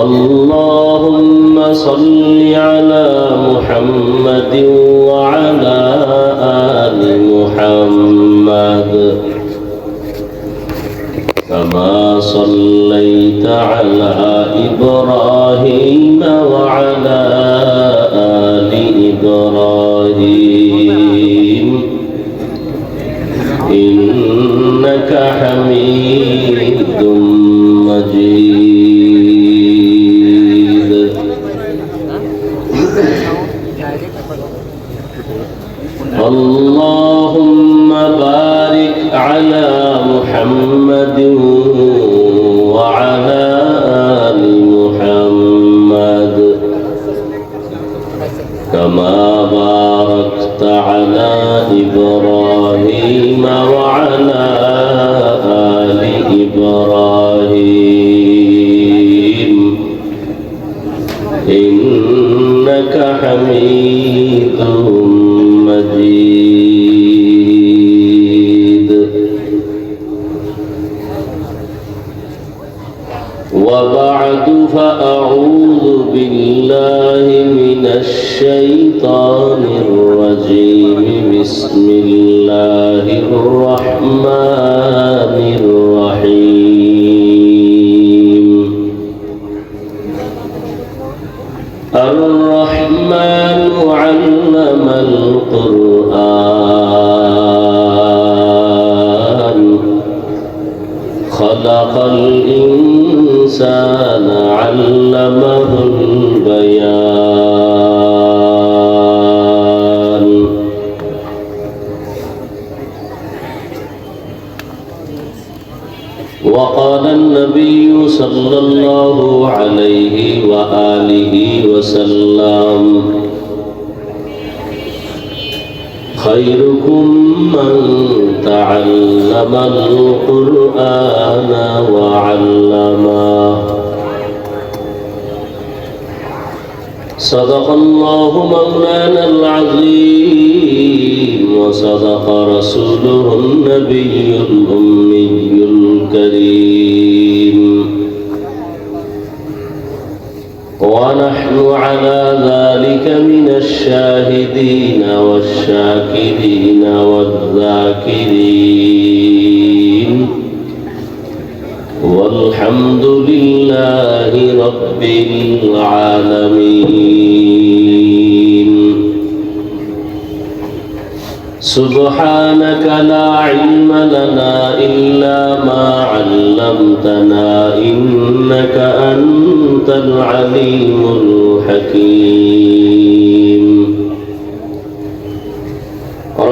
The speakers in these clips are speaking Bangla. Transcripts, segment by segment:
اللهم صل على محمد وعلى آل محمد كما صليت على إبراهيم وعلى آل إبراهيم إنك حميد مجيد. اللهم بارك على محمد وعلى آل محمد كما باركت على إبراهيم وعلى آل إبراهيم إنك حميد مجيد. وبعد فأعوذ بالله من الشيطان الرجيم. بسم الله الرحمن الرحيم. الرحمن علم القرآن خلق الإنسان علمه البيان. وقال النبي صلى الله عليه وآله وسلم: خيركم من تعلم القرآن وعلمه. صدق الله مولانا العظيم وصدق رسوله النبي الأمي الكريم. ونحن على ذلك من الشاهدين والشاكرين والذاكرين والحمد لله رب العالمين. سبحانك لا علم لنا إلا ما علمتنا إنك أنت العليم الحكيم.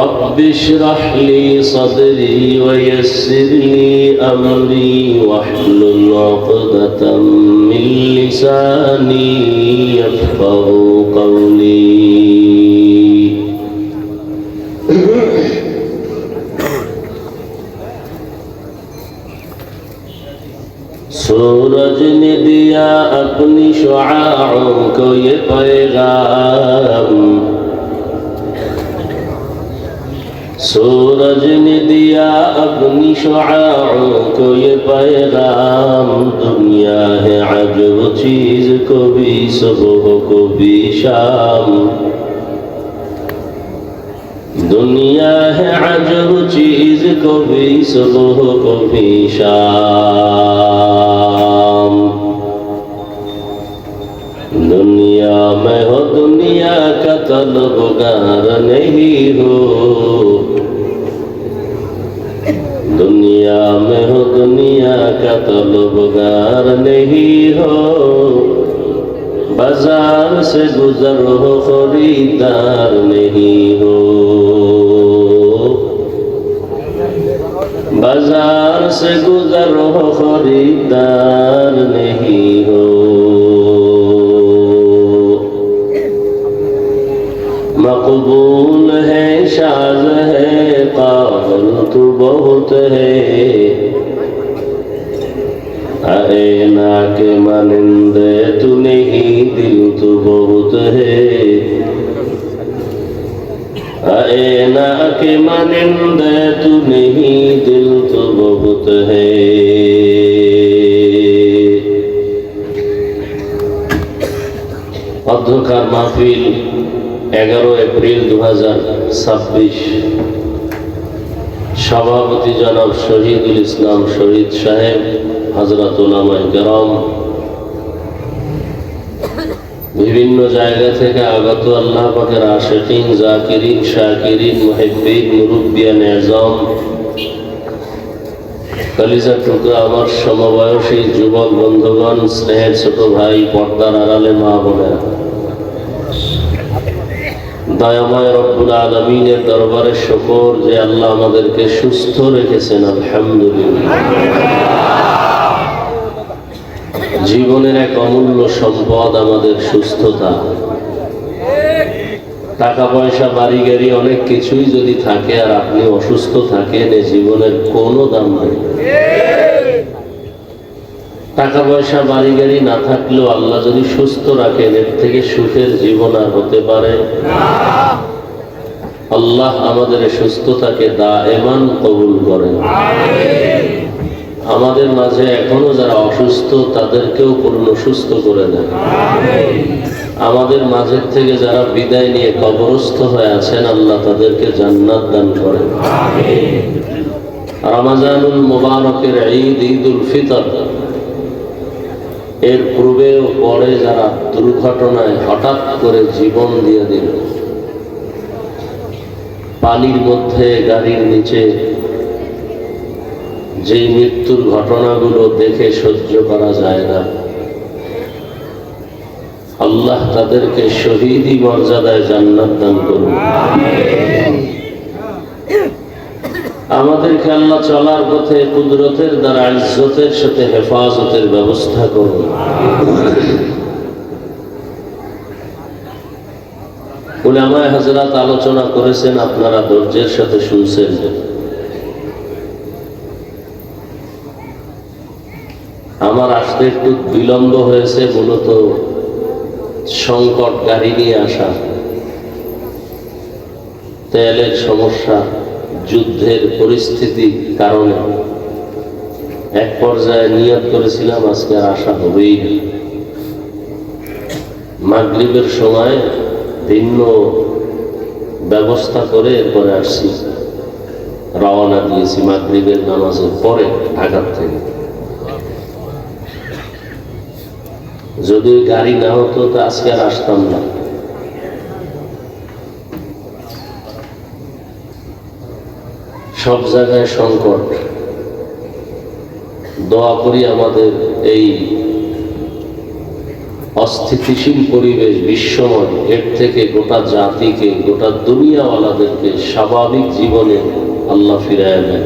رب اشرح لي صدري ويسر لي أمري واحلل عقدة من لساني يفقه قولي. सूरज ने दिया अपनी शुआओं को ये पैगाम. सूरज ने दिया अपनी शुआओं को ये पैगाम. दुनिया है अजब चीज, को भी सुबह को भी शाम. दुनिया है अजब चीज, को भी सुबह को भी शाम. दुनिया में हो दुनिया का तलबगार नहीं हो. दुनिया में हो दुनिया का तलबगार नहीं हो. बाजार से गुजर हो खरीदार नहीं हो. बाजार से गुजर हो खरीदार नहीं हो. मकबूल है शाज़ है काबिल तू बहुत है. आईना के मानिंदे तू नहीं दिल तू बहुत है. आईना के मानिंदे तू नहीं दिल तू बहुत है. অধ্যক্ষার মাহফিল 11 এপ্রিল 2026। সভাপতি জনাব শহীদুল ইসলাম শহীদ সাহেব, হযরত উলামায়ে কেরাম, বিভিন্ন জায়গা থেকে আগত আল্লাহ পাকের আশিকিন, জাকিরিন, শাকিরিন, মুহিব্বিন, মুরব্বিয়ান আযম, কলিজার টুকরা আমার সমবয়সী যুবক বন্ধুগণ, স্নেহের ছোট ভাই, পর্দার আড়ালে মা বোনেরা, দয়াময় রব্বুল আলামিনের দরবারে শুকর যে আল্লাহ আমাদেরকে সুস্থ রেখেছেন, আলহামদুলিল্লাহ। জীবনের এক অমূল্য সম্পদ আমাদের সুস্থতা। টাকা পয়সা, বাড়ি গাড়ি, অনেক কিছুই যদি থাকে আর আপনি অসুস্থ থাকেন, এই জীবনের কোনো দাম নেই। টাকা পয়সা, বাড়ি গাড়ি না থাকলেও আল্লাহ যদি সুস্থ রাখেন, এর থেকে সুখের জীবন আর হতে পারে না। আল্লাহ আমাদের সুস্থতাকে দায়েমান কবুল করেন। আমাদের মাঝে এখনো যারা অসুস্থ তাদেরকেও পূর্ণ সুস্থ করে দেন। আমাদের মাঝের থেকে যারা বিদায় নিয়ে কবরস্থ হয়ে আছেন, আল্লাহ তাদেরকে জান্নাত দান করেন। রমজানুল মুবারকের ঈদ, ঈদুল ফিতর, এর পূর্বে ও পরে যারা দুর্ঘটনায় হঠাৎ করে জীবন দিয়ে দিল, পানির মধ্যে, গাড়ির নিচে, যেই মৃত্যুর ঘটনাগুলো দেখে সহ্য করা যায় না, আল্লাহ তাদেরকে শহীদি মর্যাদায় জান্নাত দান করুন। আমাদেরকে আল্লাহ চলার পথে কুদরতের দ্বারা ইজ্জতের সাথে হেফাজতের ব্যবস্থা করুন। উলামায়ে হযরত আলোচনা করেছেন, আপনারা ধৈর্যের সাথে শুনছেন। আমার আসতে একটু বিলম্ব হয়েছে, মূলত সংকট গাড়ি নিয়ে আসা, তেলের সমস্যা, যুদ্ধের পরিস্থিতির কারণে এক পর্যায়ে নিয়ত করেছিলাম আজকে আর আসা হবেই না। মাগরিবের সময় ভিন্ন ব্যবস্থা করে এরপরে আসছি, রওনা দিয়েছি মাগরিবের নামাজের পরে ঢাকা থেকে। যদি গাড়ি না হতো তো আজকে আর আসতাম না। সব জায়গায় সংকট। দোয়া করি আমাদের এই অস্থিতিশীল পরিবেশ, বিশ্বময়, এর থেকে গোটা জাতিকে, গোটা দুনিয়াওয়ালাদেরকে স্বাভাবিক জীবনে আল্লাহ ফিরায় দেন।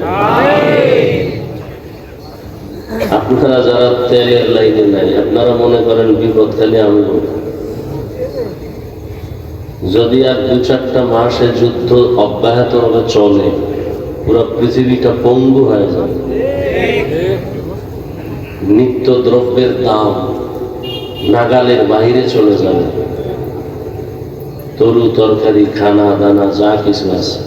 আপনারা যারা তেলের লাইনে নাই, আপনারা মনে করেন বিপদ খালি আমি। যদি আর 2-4টা মাসে যুদ্ধ অব্যাহতভাবে চলে, পুরো পৃথিবীটা পঙ্গু হয়ে যাবে। নিত্য দ্রব্যের দাম নাগালের বাইরে চলে যাবে। তরু তরকারি, খানা দানা যা কিছু আছে,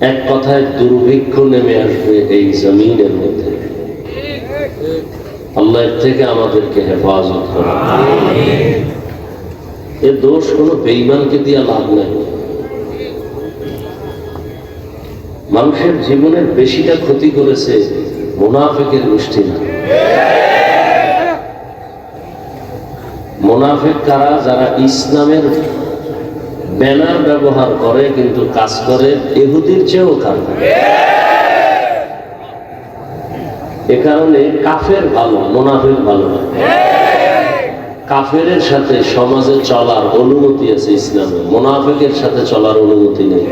এক কথায় দুর্ভিক্ষ নেমে আসবে এই জমিনের মধ্যে। আল্লাহ এর থেকে আমাদেরকে হেফাজত করে। এর দোষ কোনো বেঈমানকে দিয়ে লাভ নাই। মানুষের জীবনের বেশিটা ক্ষতি করেছে মুনাফিকের গোষ্ঠী না। মুনাফিক কারা? যারা ইসলামের ব্যানার ব্যবহার করে কিন্তু কাজ করে ইহুদির চেয়েও খারাপ। এ কারণে কাফের ভালো, মুনাফিক ভালো না। কাফেরের সাথে সমাজে চলার অনুমতি আছে ইসলামে, মুনাফিকের সাথে চলার অনুমতি নেই।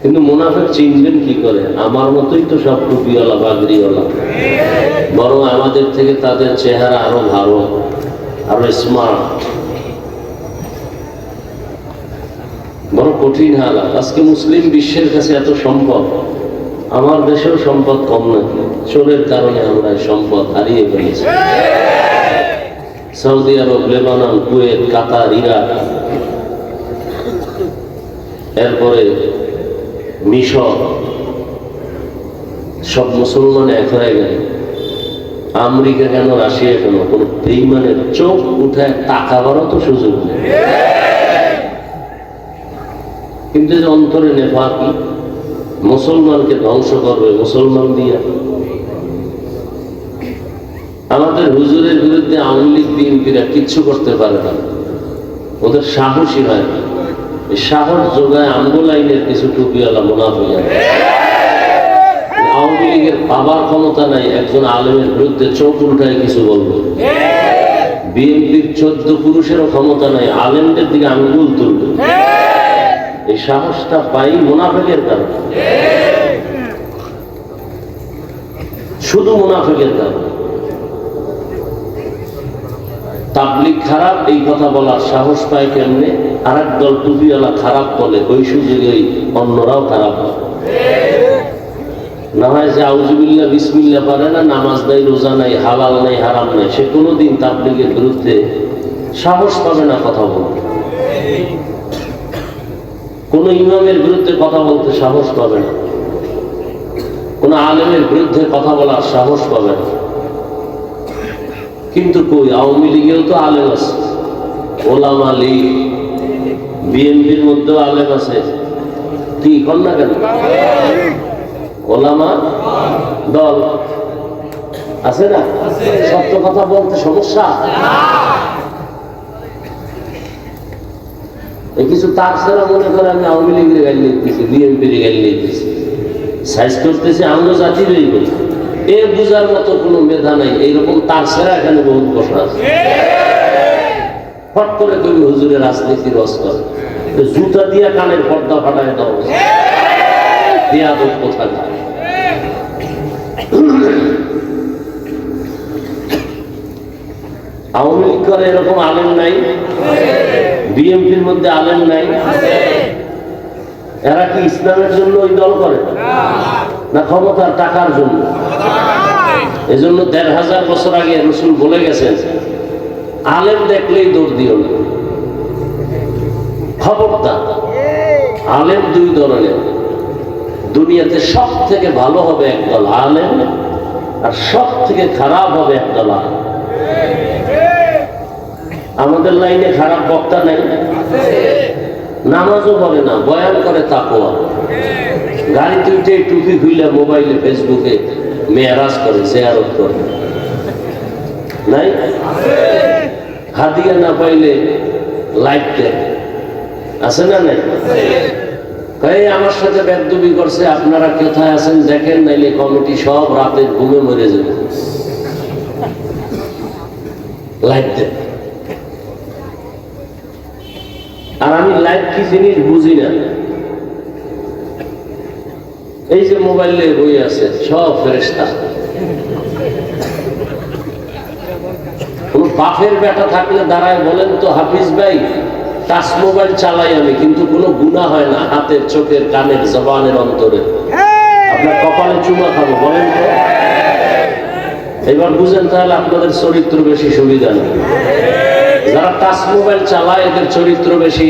কিন্তু মুনাফিক চিনবেন কি করে? আমার মতোই তো সব টুপিওয়ালা, বাগড়িওয়ালা, বরং আমাদের থেকে তাদের চেহারা আরো ভালো, আরো স্মার্ট, বড় কঠিন হালাত। আজকে মুসলিম বিশ্বের কাছে এত সম্পদ, আমার দেশেও সম্পদ কম নাকি? চোরের কারণে আমরা এই সম্পদ হারিয়ে ফেলেছি। সৌদি আরব, লেবানন, কুয়েত, কাতার, ইরাক, এরপরে মিশর, সব মুসলমান এক হয়ে গেল। আমেরিকা কেন, রাশিয়া কেন, কোন বেঈমানের চোখ উঠায় তাকাবারও তো সুযোগ নেই। কিন্তু যে অন্তরে নেফাকি, মুসলমানকে ধ্বংস করবে মুসলমান দিয়া। আমাদের হুজুরের বিরুদ্ধে আওয়ামী লীগ বিএনপিরা কিচ্ছু করতে পারে না, ওদের সাহসী হয় না। এই সাহস যোগায় আমগো লাইনের কিছু টুপিওয়ালা মুনাফিক। আওয়ামী লীগের বাবার ক্ষমতা নাই একজন আলেমের বিরুদ্ধে চোখ উল্টায় কিছু বলবে। বিএনপির 14 পুরুষেরও ক্ষমতা নাই আলেমদের দিকে আঙ্গুল তুলবে। এই সাহসটা পাই মুনাফিকের কারণে, শুধু মুনাফিকের কারণে। তাবলীগ খারাপ এই কথা বলার সাহস পায় কেমনে? আরেক দল টুপিওয়ালা খারাপ বলে, ওই সুযোগে অন্যরাও খারাপ হয়। না হয় যে আউযুবিল্লাহ বিসমিল্লাহ পারে না, নামাজ নাই, রোজা নাই, হালাল নাই, হারাম নাই, সে কোনোদিন তাবলীগের বিরুদ্ধে সাহস পাবে না কথা বলতে। কোন ইমামের বিরুদ্ধে কথা বলতে সাহস পাবে না, কোন আলেমের বিরুদ্ধে কথা বলার সাহস পাবে না। কিন্তু কই, আওয়ামী লীগেও তো আলেম আছে, ওলামা লীগ, বিএনপির মধ্যেও আলেম আছে। কি কর না কেন? ওলামা দল আছে না? সত্য কথা বলতে সমস্যা? কিছু তার ছাড়া মনে করে আমি আওয়ামী লীগের গাড়ি নিতেছি, বিএনপির গাড়ি নিতেছি, সাইজ করতেছি আমরা জাতিরই বলি। এ বুঝার মতো কোনো মেধা নাই। এইরকম তার ছাড়া এখানে বহুত বসা আছে। ফট করে তুমি হুজুরের রাজনীতি রস করে জুতা দিয়া কানের পর্দা ফাটায় দাও, কোথায়। আওয়ামী লীগ করে এরকম আলেম নাই, বিএনপির মধ্যে আলেম নাই। এরা কি ইসলামের জন্য ওই দল করে না ক্ষমতার টাকার জন্য? এজন্য ১৫০০ বছর আগে রাসূল বলে গেছেন, আলেম দেখলেই দৌড় দিও না। খবরদার, আলেম দুই ধরনের। দুনিয়াতে সব থেকে ভালো হবে একদল আলেম, আর সব থেকে খারাপ হবে একদল আলেম। আমাদের লাইনে খারাপ বক্তা নাই, নামাজও পড়ে না, বয়ান করে তাকওয়া, গাড়িতে উঠে টুপি খুলে মোবাইলে ফেসবুকে মেরাজ করে, জিয়ারত করে। নাই? হাদিয়া না পাইলে লাইক দেয়, আছে না? নাই? এই আমার সাথে বেদবি করছে, আপনারা কোথায় আছেন দেখেন, নাইলে কমিটি সব রাতে ঘুমে মরে যাবে। লাইক দেয়। আর আমি লাইভ কি জিনিস বুঝি না। এই যে মোবাইলে বই আছে সব ফেরেশতা। কোন বাপের বেটা থাকলে দাঁড়ায় বলেন তো, হাফিজ ভাই টাচ মোবাইল চালাই আমি, কিন্তু কোনো গুনাহ হয় না হাতের, চোখের, কানের, জবানের, অন্তরে। আপনার কপালে চুমা খাবো বলেন তো? এবার বুঝেন তাহলে আপনাদের চরিত্র বেশি সুবিধা নেই। যারা টাচ মোবাইল চালায় এদের চরিত্র বেশি।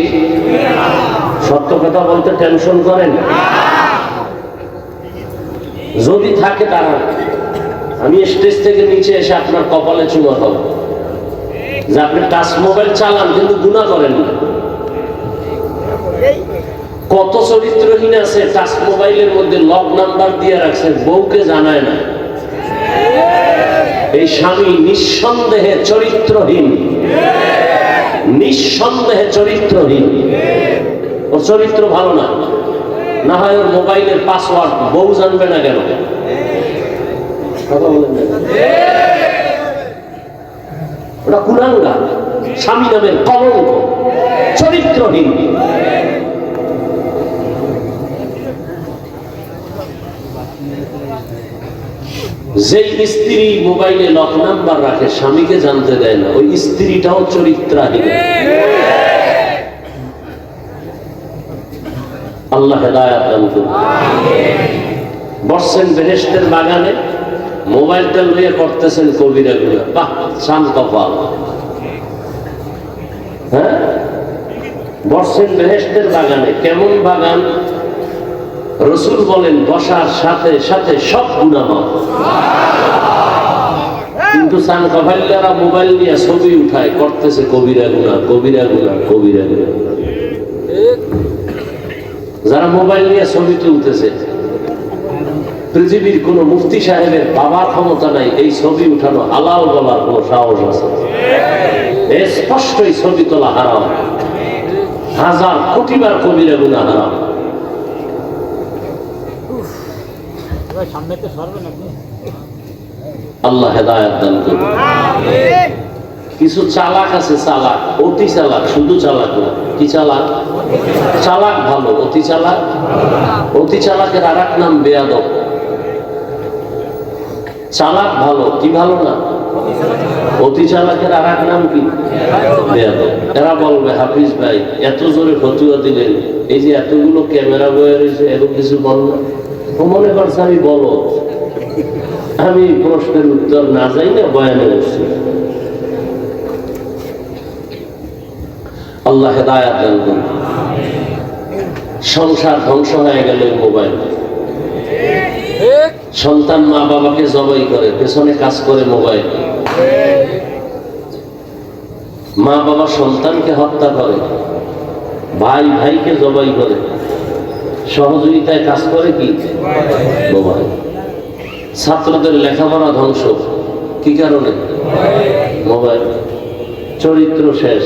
সত্য কথা বলতে টেনশন করেন যদি থাকে তারা। আমি স্টেজ থেকে নিচে এসে আপনার কপালে চুমা খাবো যে আপনি টাচ মোবাইল চালান কিন্তু গুনাহ করেন না। কত চরিত্রহীন আছে টাচ মোবাইলের মধ্যে লক নাম্বার দিয়ে রাখছে, বউকে জানায় না। এই স্বামী নিঃসন্দেহে চরিত্রহীন, নিঃসন্দেহে চরিত্রহীন। ওর চরিত্র ভালো না। না হয় ওর মোবাইলের পাসওয়ার্ড বউ জানবে না কেন? কথা বলেন না। ওটা কুলাঙ্গার, স্বামী নামের কলঙ্ক, চরিত্রহীন। যেই স্ত্রী মোবাইলে লক নাম্বার রাখে, স্বামীকে জানতে দেয় না, ওই স্ত্রীটাও চরিত্রহীন। আল্লাহ হেদায়েত দান করুন। বসছেন বেহেশতের বাগানে, মোবাইলটা লইয়া করতেছেন কবিরা গুলা। বাহ, শান কপাল। হ্যাঁ, বসছেন বেহেশতের বাগানে। কেমন বাগান? রাসূল বলেন বসার সাথে সাথে সব গুনাহ মাফ। কিন্তু সান কাভাল্লারা মোবাইল নিয়ে ছবি উঠায়, করতেছে কবিরা গুনাহ, কবিরা গুনাহ, কবিরা গুনাহ। যারা মোবাইল নিয়ে ছবি তুলতেছে, পৃথিবীর কোন মুফতি সাহেবের বাবার ক্ষমতা নাই এই ছবি উঠানো হালাল বলার কোন সাহস আছে? স্পষ্টই ছবি তোলা হারাম, হাজার কোটিবার কবিরা গুনাহ হারাম। আল্লাহ হেদায়েত দান করুন। কিছু চালাক আছে, চালাক, অতি চালাক, শুধু চালাক না। কি চালাক? চালাক ভালো, অতি চালাক, অতি চালাকের আর এক নাম বেয়াদব। চালাক ভালো, কি ভালো না? অতি চালাকের আর এক নাম কি? বেয়াদব। এরা বলবে হাফিজ ভাই এত জোরে ফতুয়া দিলেন, এই যে এতগুলো ক্যামেরা বয়ে রয়েছে, এত কিছু বল না। ও মনে করছে আমি বলো, আমি প্রশ্নের উত্তর না যাই না বয়ানে বসছি। আল্লাহ হেদায়েত দান করুন। সংসার ধ্বংস হয়ে গেল মোবাইল। সন্তান মা বাবাকে জবাই করে, পেছনে কাজ করে মোবাইল। মা বাবা সন্তানকে হত্যা করে, ভাই ভাইকে জবাই করে, সহযোগিতায় কাজ করে কি? মোবাইল। ছাত্রদের লেখাপড়া ধ্বংস, কি কারণে? মোবাইল। চরিত্র শেষ,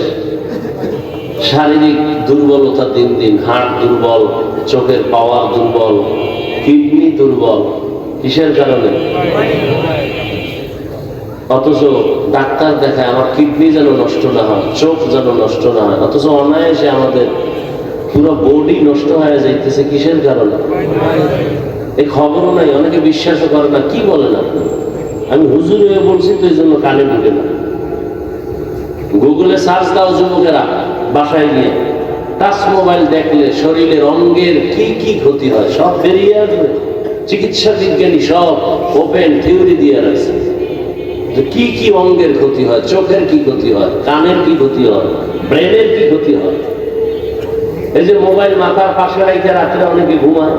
শারীরিক দুর্বলতা দিন দিন, হাড় দুর্বল, চোখের পাওয়ার দুর্বল, কিডনি দুর্বল। কিসের কারণে? অথচ ডাক্তার দেখায় আমার কিডনি যেন নষ্ট না হয়, চোখ যেন নষ্ট না হয়, অথচ অনায়াসে আমাদের পুরো বডি নষ্ট হয়ে যাইতেছে। কিসের কারণে? এই খবরও নাই, অনেকে বিশ্বাসও করে না। কি বলেন আপনি? আমি হুজুর হয়ে বলছি তো এই জন্য কানে ঢুকে না। গুগলে সার্চ দাও যুবকেরা, বাসায় গিয়ে টাচ মোবাইল দেখলে শরীরের অঙ্গের কি কি ক্ষতি হয় সব বেরিয়ে আসবে। চিকিৎসা বিজ্ঞানী সব ওপেন থিওরি দিয়ে রাখছে যে কি কি অঙ্গের ক্ষতি হয়, চোখের কি ক্ষতি হয়, কানের কি ক্ষতি হয়, ব্রেনের কি ক্ষতি হয়। এই যে মোবাইল মাথার পাশে রাখতে রাত্রে অনেকে ঘুমায়,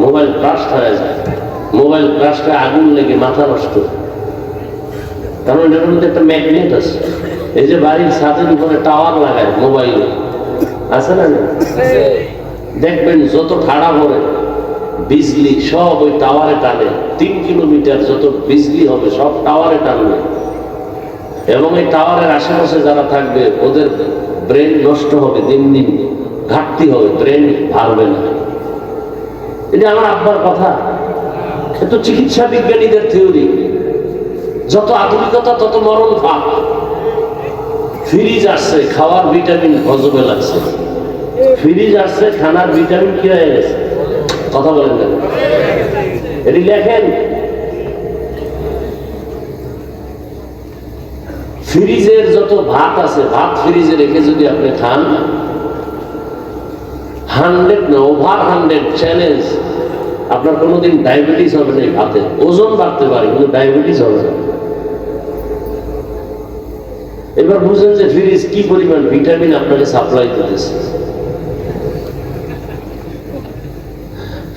মোবাইল ব্রাস্ট হয়ে যায়, মোবাইল ব্রাস্টে আগুন লেগে মাথা নষ্ট। কারণ এটার মধ্যে একটা ম্যাগনেট আছে। এই যে বাড়ির ছাদের উপরে টাওয়ার লাগায় মোবাইল আছে না? দেখবেন যত ঠাড়া পড়ে বিজলি সব ওই টাওয়ারে টানে। 3 কিলোমিটার যত বিজলি হবে সব টাওয়ারে টানবে, এবং এই টাওয়ারের আশেপাশে যারা থাকবে ওদের ব্রেন নষ্ট হবে, দিন দিন ঘাটতি হবে, ব্রেন ভারবে না। এটা আমার আব্বার কথা, এটা চিকিৎসা বিজ্ঞানীদের থিওরি। যত আধুনিকতা তত মরণ ফাঁক। ফ্রিজ আসছে, খাওয়ার ভিটামিন হজমে লাগছে। ফ্রিজ আসছে, খানার ভিটামিন কি হয়ে গেছে? কথা বলেন না, এটি লেখেন। ফ্রিজের যত ভাত আছে, ভাত ফ্রিজে রেখে যদি আপনি খান, 100 না ওভার 100 চ্যালেঞ্জ, আপনার কোনোদিন ডায়াবেটিস হবে না। এই ভাতে ওজন বাড়তে পারে কিন্তু ডায়াবেটিস হবে না। এবার বুঝেন যে ফ্রিজ কি পরিমাণ ভিটামিন আপনাকে সাপ্লাই করতেছে।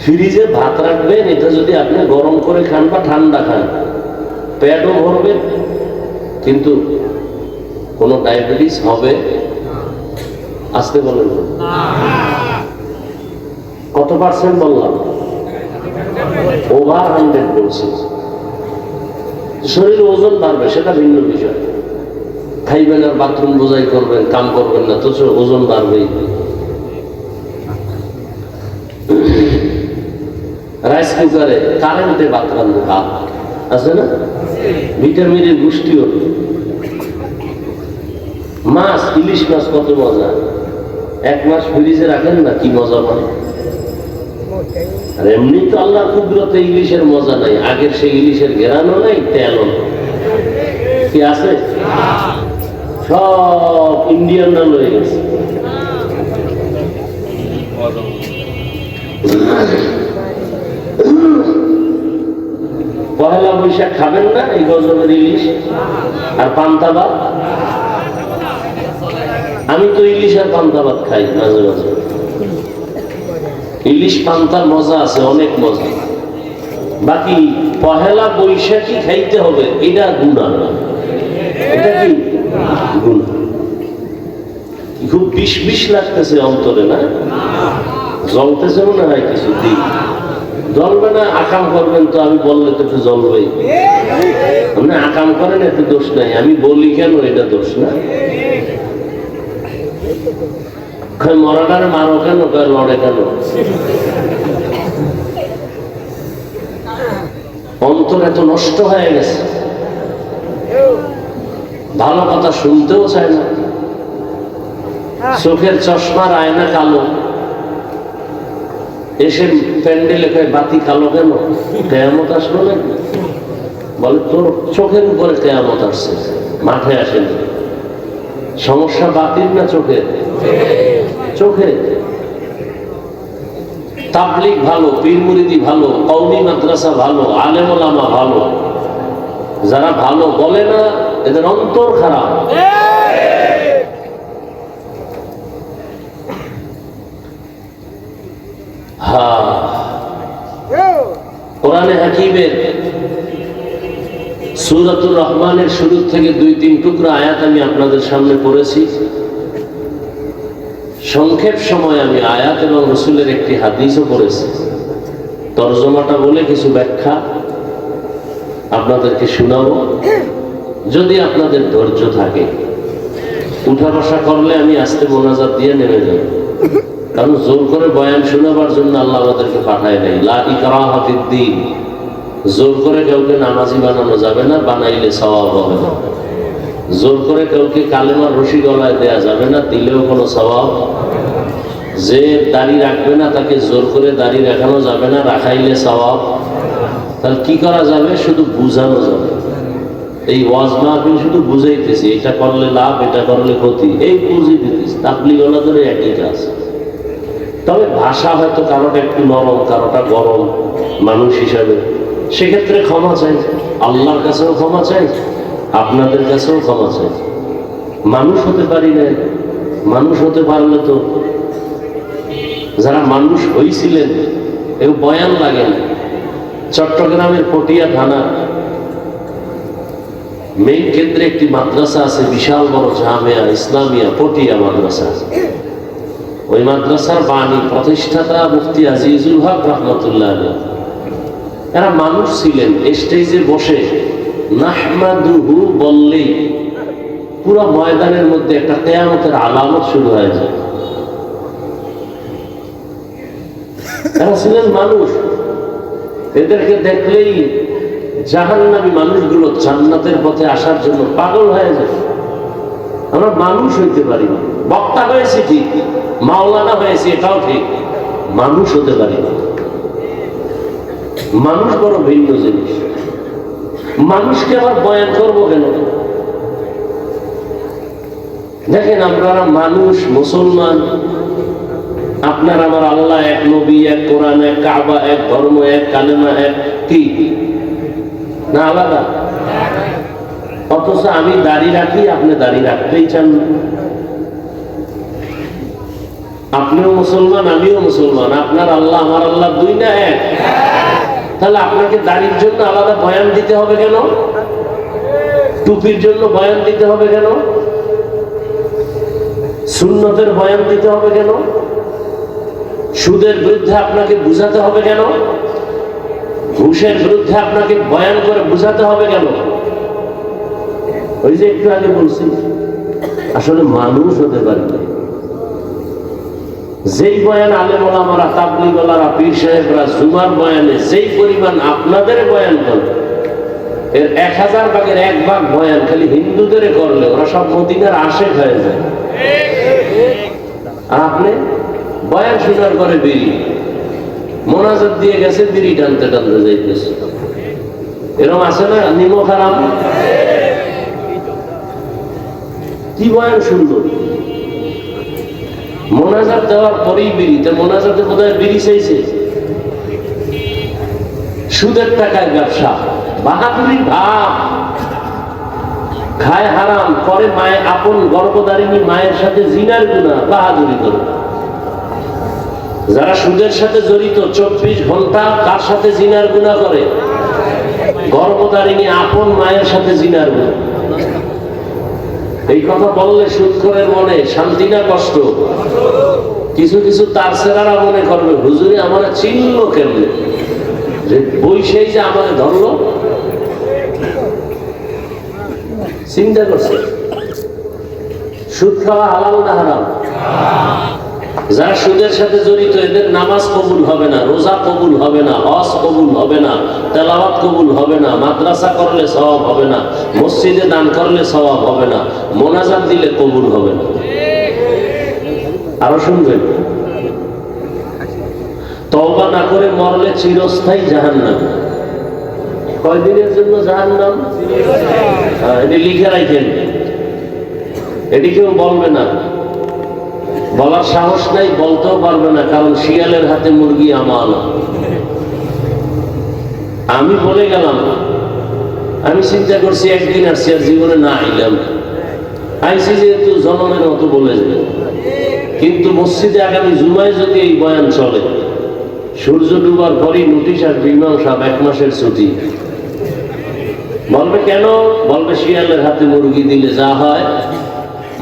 ফ্রিজে ভাত রাখবেন, এটা যদি আপনি গরম করে খান বা ঠান্ডা খান, পেটও ভরবে কিন্তু কোনো ডায়াবেটিস হবে? আসতে বলেন কত পার্সেন্ট বললাম? ওভার 100 বলছি। শরীরে ওজন বাড়বে সেটা ভিন্ন বিষয়। খাইবেন আর বাথরুম বোঝাই করবেন, কাম করবেন না, তো ওজন বাড়বেই। রাইস কুকারে কারেন্টে ভাত রান্না, ভাত আছে না, ভিটামিনের পুষ্টি হবে। মাছ, ইলিশ মাছ কত মজা, 1 মাস ফ্রিজে রাখেন না, কি মজা পান। আর এমনি তো আল্লাহর কুদরতে ইলিশের মজা নাই, আগের সেই ইলিশের ঘেরানো নাই, তেলও কি আছে, সব ইন্ডিয়ান নাম হয়ে গেছে। পহেলা বৈশাখ খাবেন না এই গজবের ইলিশ আর পান্তা ভাত? আমি তো ইলিশ আর পান্তা ভাত খাই মাঝে মাঝে। ইলিশ পান্তার মজা আছে, অনেক মজা। বাকি পহেলা বৈশাখী খাইতে হবে এটা গুনাহ না, এটা কি গুনাহ। খুব বিষ বিষ লাগতেছে অন্তরে, না জ্বলতেছে মনে হয় কিছু দিন। জ্বলবে না, আকাম করবেন তো, আমি বললে তো একটু জ্বলবেই। আপনি আকাম করেন একটু দোষ নাই, আমি বলি কেন এটা দোষ না। মরাটার মারো কেন, লড়ে কেন? অন্তর এত নষ্ট হয়ে গেছে, ভালো কথা শুনতেও চায় না। চোখের চশমার আয়না কালো, এসে প্যান্ডেলে কয় বাতি কালো কেন? কেয়ামত আসলো নাকি? বলে তোর চোখের উপরে কেয়ামত আসছে, মাঠে আসেনি। সমস্যা বাতির না চোখের? চোখে। তাবলীগ ভালো, পীর মুরিদি ভালো, কওমি মাদ্রাসা ভালো, আলেম ওলামা ভালো, যারা ভালো বলে না এদের অন্তর খারাপ। কোরআনে হাকিমের সূরাতুর রহমানের শুরু থেকে 2-3 টুকরা আয়াত আমি আপনাদের সামনে পড়েছি। সংক্ষেপ সময় আমি আয়াত এবং রাসূলের একটি হাদিসও পড়েছি। তরজমাটা বলে কিছু ব্যাখ্যা আপনাদেরকে শোনাবো, যদি আপনাদের ধৈর্য থাকে। উঠা বসা করলে আমি আস্তে মোনাজাত দিয়ে নেমে যাব, কারণ জোর করে বয়ান শোনাবার জন্য আল্লাহ আমাদেরকে পাঠায় নাই। লা ইকরাহা ফিদ্দীন, জোর করে কাউকে নামাজি বানানো যাবে না, বানাইলে সওয়াব হবে না। জোর করে কাউকে কালেমার রশি গলায় দেয়া যাবে না, দিলেও কোনো সওয়াব। যে দাড়ি রাখবে না তাকে জোর করে দাড়ি রাখানো যাবে না, রাখাইলে সওয়াব। তাহলে কি করা যাবে? শুধু বুঝানো যাবে। এই ওয়াজ মাহফিল শুধু বুঝাইতেছি, এটা করলে লাভ, এটা করলে ক্ষতি, এই বুঝিয়ে দিতেছি। তাবলীগ ওয়ালাদের একই কাজ। তবে ভাষা হয়তো কারোটা একটু নরম, কারোটা গরম মানুষ হিসাবে, সেক্ষেত্রে ক্ষমা চাই। আল্লাহর কাছেও ক্ষমা চাই, আপনাদের কাছেও ক্ষমা চাই। মানুষ হতে পারি না, মানুষ হতে পারলে তো যারা মানুষ হয়েছিলেন এর বয়ান লাগে না। চট্টগ্রামের পটিয়া থানা মেইন কেন্দ্রে একটি মাদ্রাসা আছে, বিশাল বড় জামিয়া ইসলামিয়া পটিয়া মাদ্রাসা আছে। ওই মাদ্রাসার বাণী প্রতিষ্ঠাতা মুফতি আজিজুল হক রহমতুল্লাহ আলাইহি, এরা মানুষ ছিলেন। স্টেজে বসে নাহমাদুহু বললেই পুরো ময়দানের মধ্যে একটা কিয়ামতের আলামত শুরু হয়ে যায়। এরা ছিলেন মানুষ, এদেরকে দেখলেই জাহান্নামী মানুষগুলো জান্নাতের পথে আসার জন্য পাগল হয়ে যায়। আমরা মানুষ হইতে পারি না। বক্তা হয়েছি ঠিক, মাওলানা হয়েছি এটাও ঠিক, মানুষ হতে পারি না। মানুষ বড় ভিন্ন জিনিস। মানুষকে আবার বয়ান করবো কেন? দেখেন, আপনারা মানুষ, মুসলমান, আপনার আমার আল্লাহ এক, নবী এক, কোরআন এক, কাবা এক, ধর্ম এক, কালেমা এক, কি না আলাদা? অথচ আমি দাড়ি রাখি, আপনি দাড়ি রাখতেই চান না। আপনিও মুসলমান, আমিও মুসলমান, আপনার আল্লাহ আমার আল্লাহ দুই না এক? তাহলে আপনাকে দাড়ির জন্য আলাদা বয়ান দিতে হবে কেন? টুপির জন্য বয়ান দিতে হবে কেন? সুন্নতের বয়ান দিতে হবে কেন? সুদের বিরুদ্ধে আপনাকে বুঝাতে হবে কেন? ঘুষের বিরুদ্ধে আপনাকে বয়ান করে বুঝাতে হবে কেন? ওই যে একটু আগে বলছি, আসলে মানুষ হতে পারে না। যেই বয়ান আলেম ওলামারা, তাবলীগ ওয়ালারা, পীর সাহেবরা জুমার বয়ানে যেই পরিমাণ আপনাদের বয়ান করে, এর 1000 ভাগের 1 ভাগ বয়ান খালি হিন্দুদের করলে ওরা সব মদিনার আশেক হয়ে যায়। আর আপনি বয়ান শোনার পরে বিড়ি মোনাজাত দিয়ে গেছে, বিড়ি টানতে টানতে যাইতেছে। এরকম আছে না? নিমক হারাম। কি বয়ান সুন্দর, মোনাজাত দেওয়ার পরেই বিড়ি। তো মোনাজাতে বোধহয় বিড়ি চাইছে। সুদের টাকায় ব্যবসা, বাহাদুরি ভাব, খায় হারাম, পরে মায়ের আপন গর্ভধারিণী মায়ের সাথে জিনার গুনাহ, বাহাদুরি করে। যারা সুদের সাথে জড়িত 24 ঘন্টা কার সাথে জিনার গুনাহ করে? গর্ভধারিণী আপন মায়ের সাথে জিনার গুনাহ। এই কথা বললে সুদখোরের মনে শান্তি না কষ্ট? কিছু কিছু তার সেরারা মনে করবে হুজুরে আমার চিনল কেমনে, যে বই সেই যে আমাকে ধরলো। চিন্তা করছে সুদ খাওয়া হালাল না হারাম? যারা সুদের সাথে জড়িত এদের নামাজ কবুল হবে না, রোজা কবুল হবে না, হজ কবুল হবে না, তেলাওয়াত কবুল হবে না, মাদ্রাসা করলে সওয়াব হবে না, মসজিদে দান করলে সওয়াব হবে না, মোনাজাত দিলে কবুল হবে না। আরো শুনবেন, তওবা না করে মরলে চিরস্থায়ী জাহান্নাম। কয়দিনের জন্য জাহান্নাম? এটি লিখে রাখেন, এটি কেউ বলবে না, বলার সাহস নাই, বলতেও পারবে না, কারণ শিয়ালের হাতে মুরগি আমানত। আমি বলে গেলাম, আমি চিন্তা করছি একদিন আসছি আর জীবনে না আইলাম, আইসি যেহেতু জনমের মতো বলে যাবে। কিন্তু মসজিদে আগামী জুমায় যদি এই বয়ান চলে, সূর্য ডুবার পরই নোটিশ আর ইমাম সাহেব 1 মাসের ছুটি। বলবে কেন? বলবে শিয়ালের হাতে মুরগি দিলে যা হয়,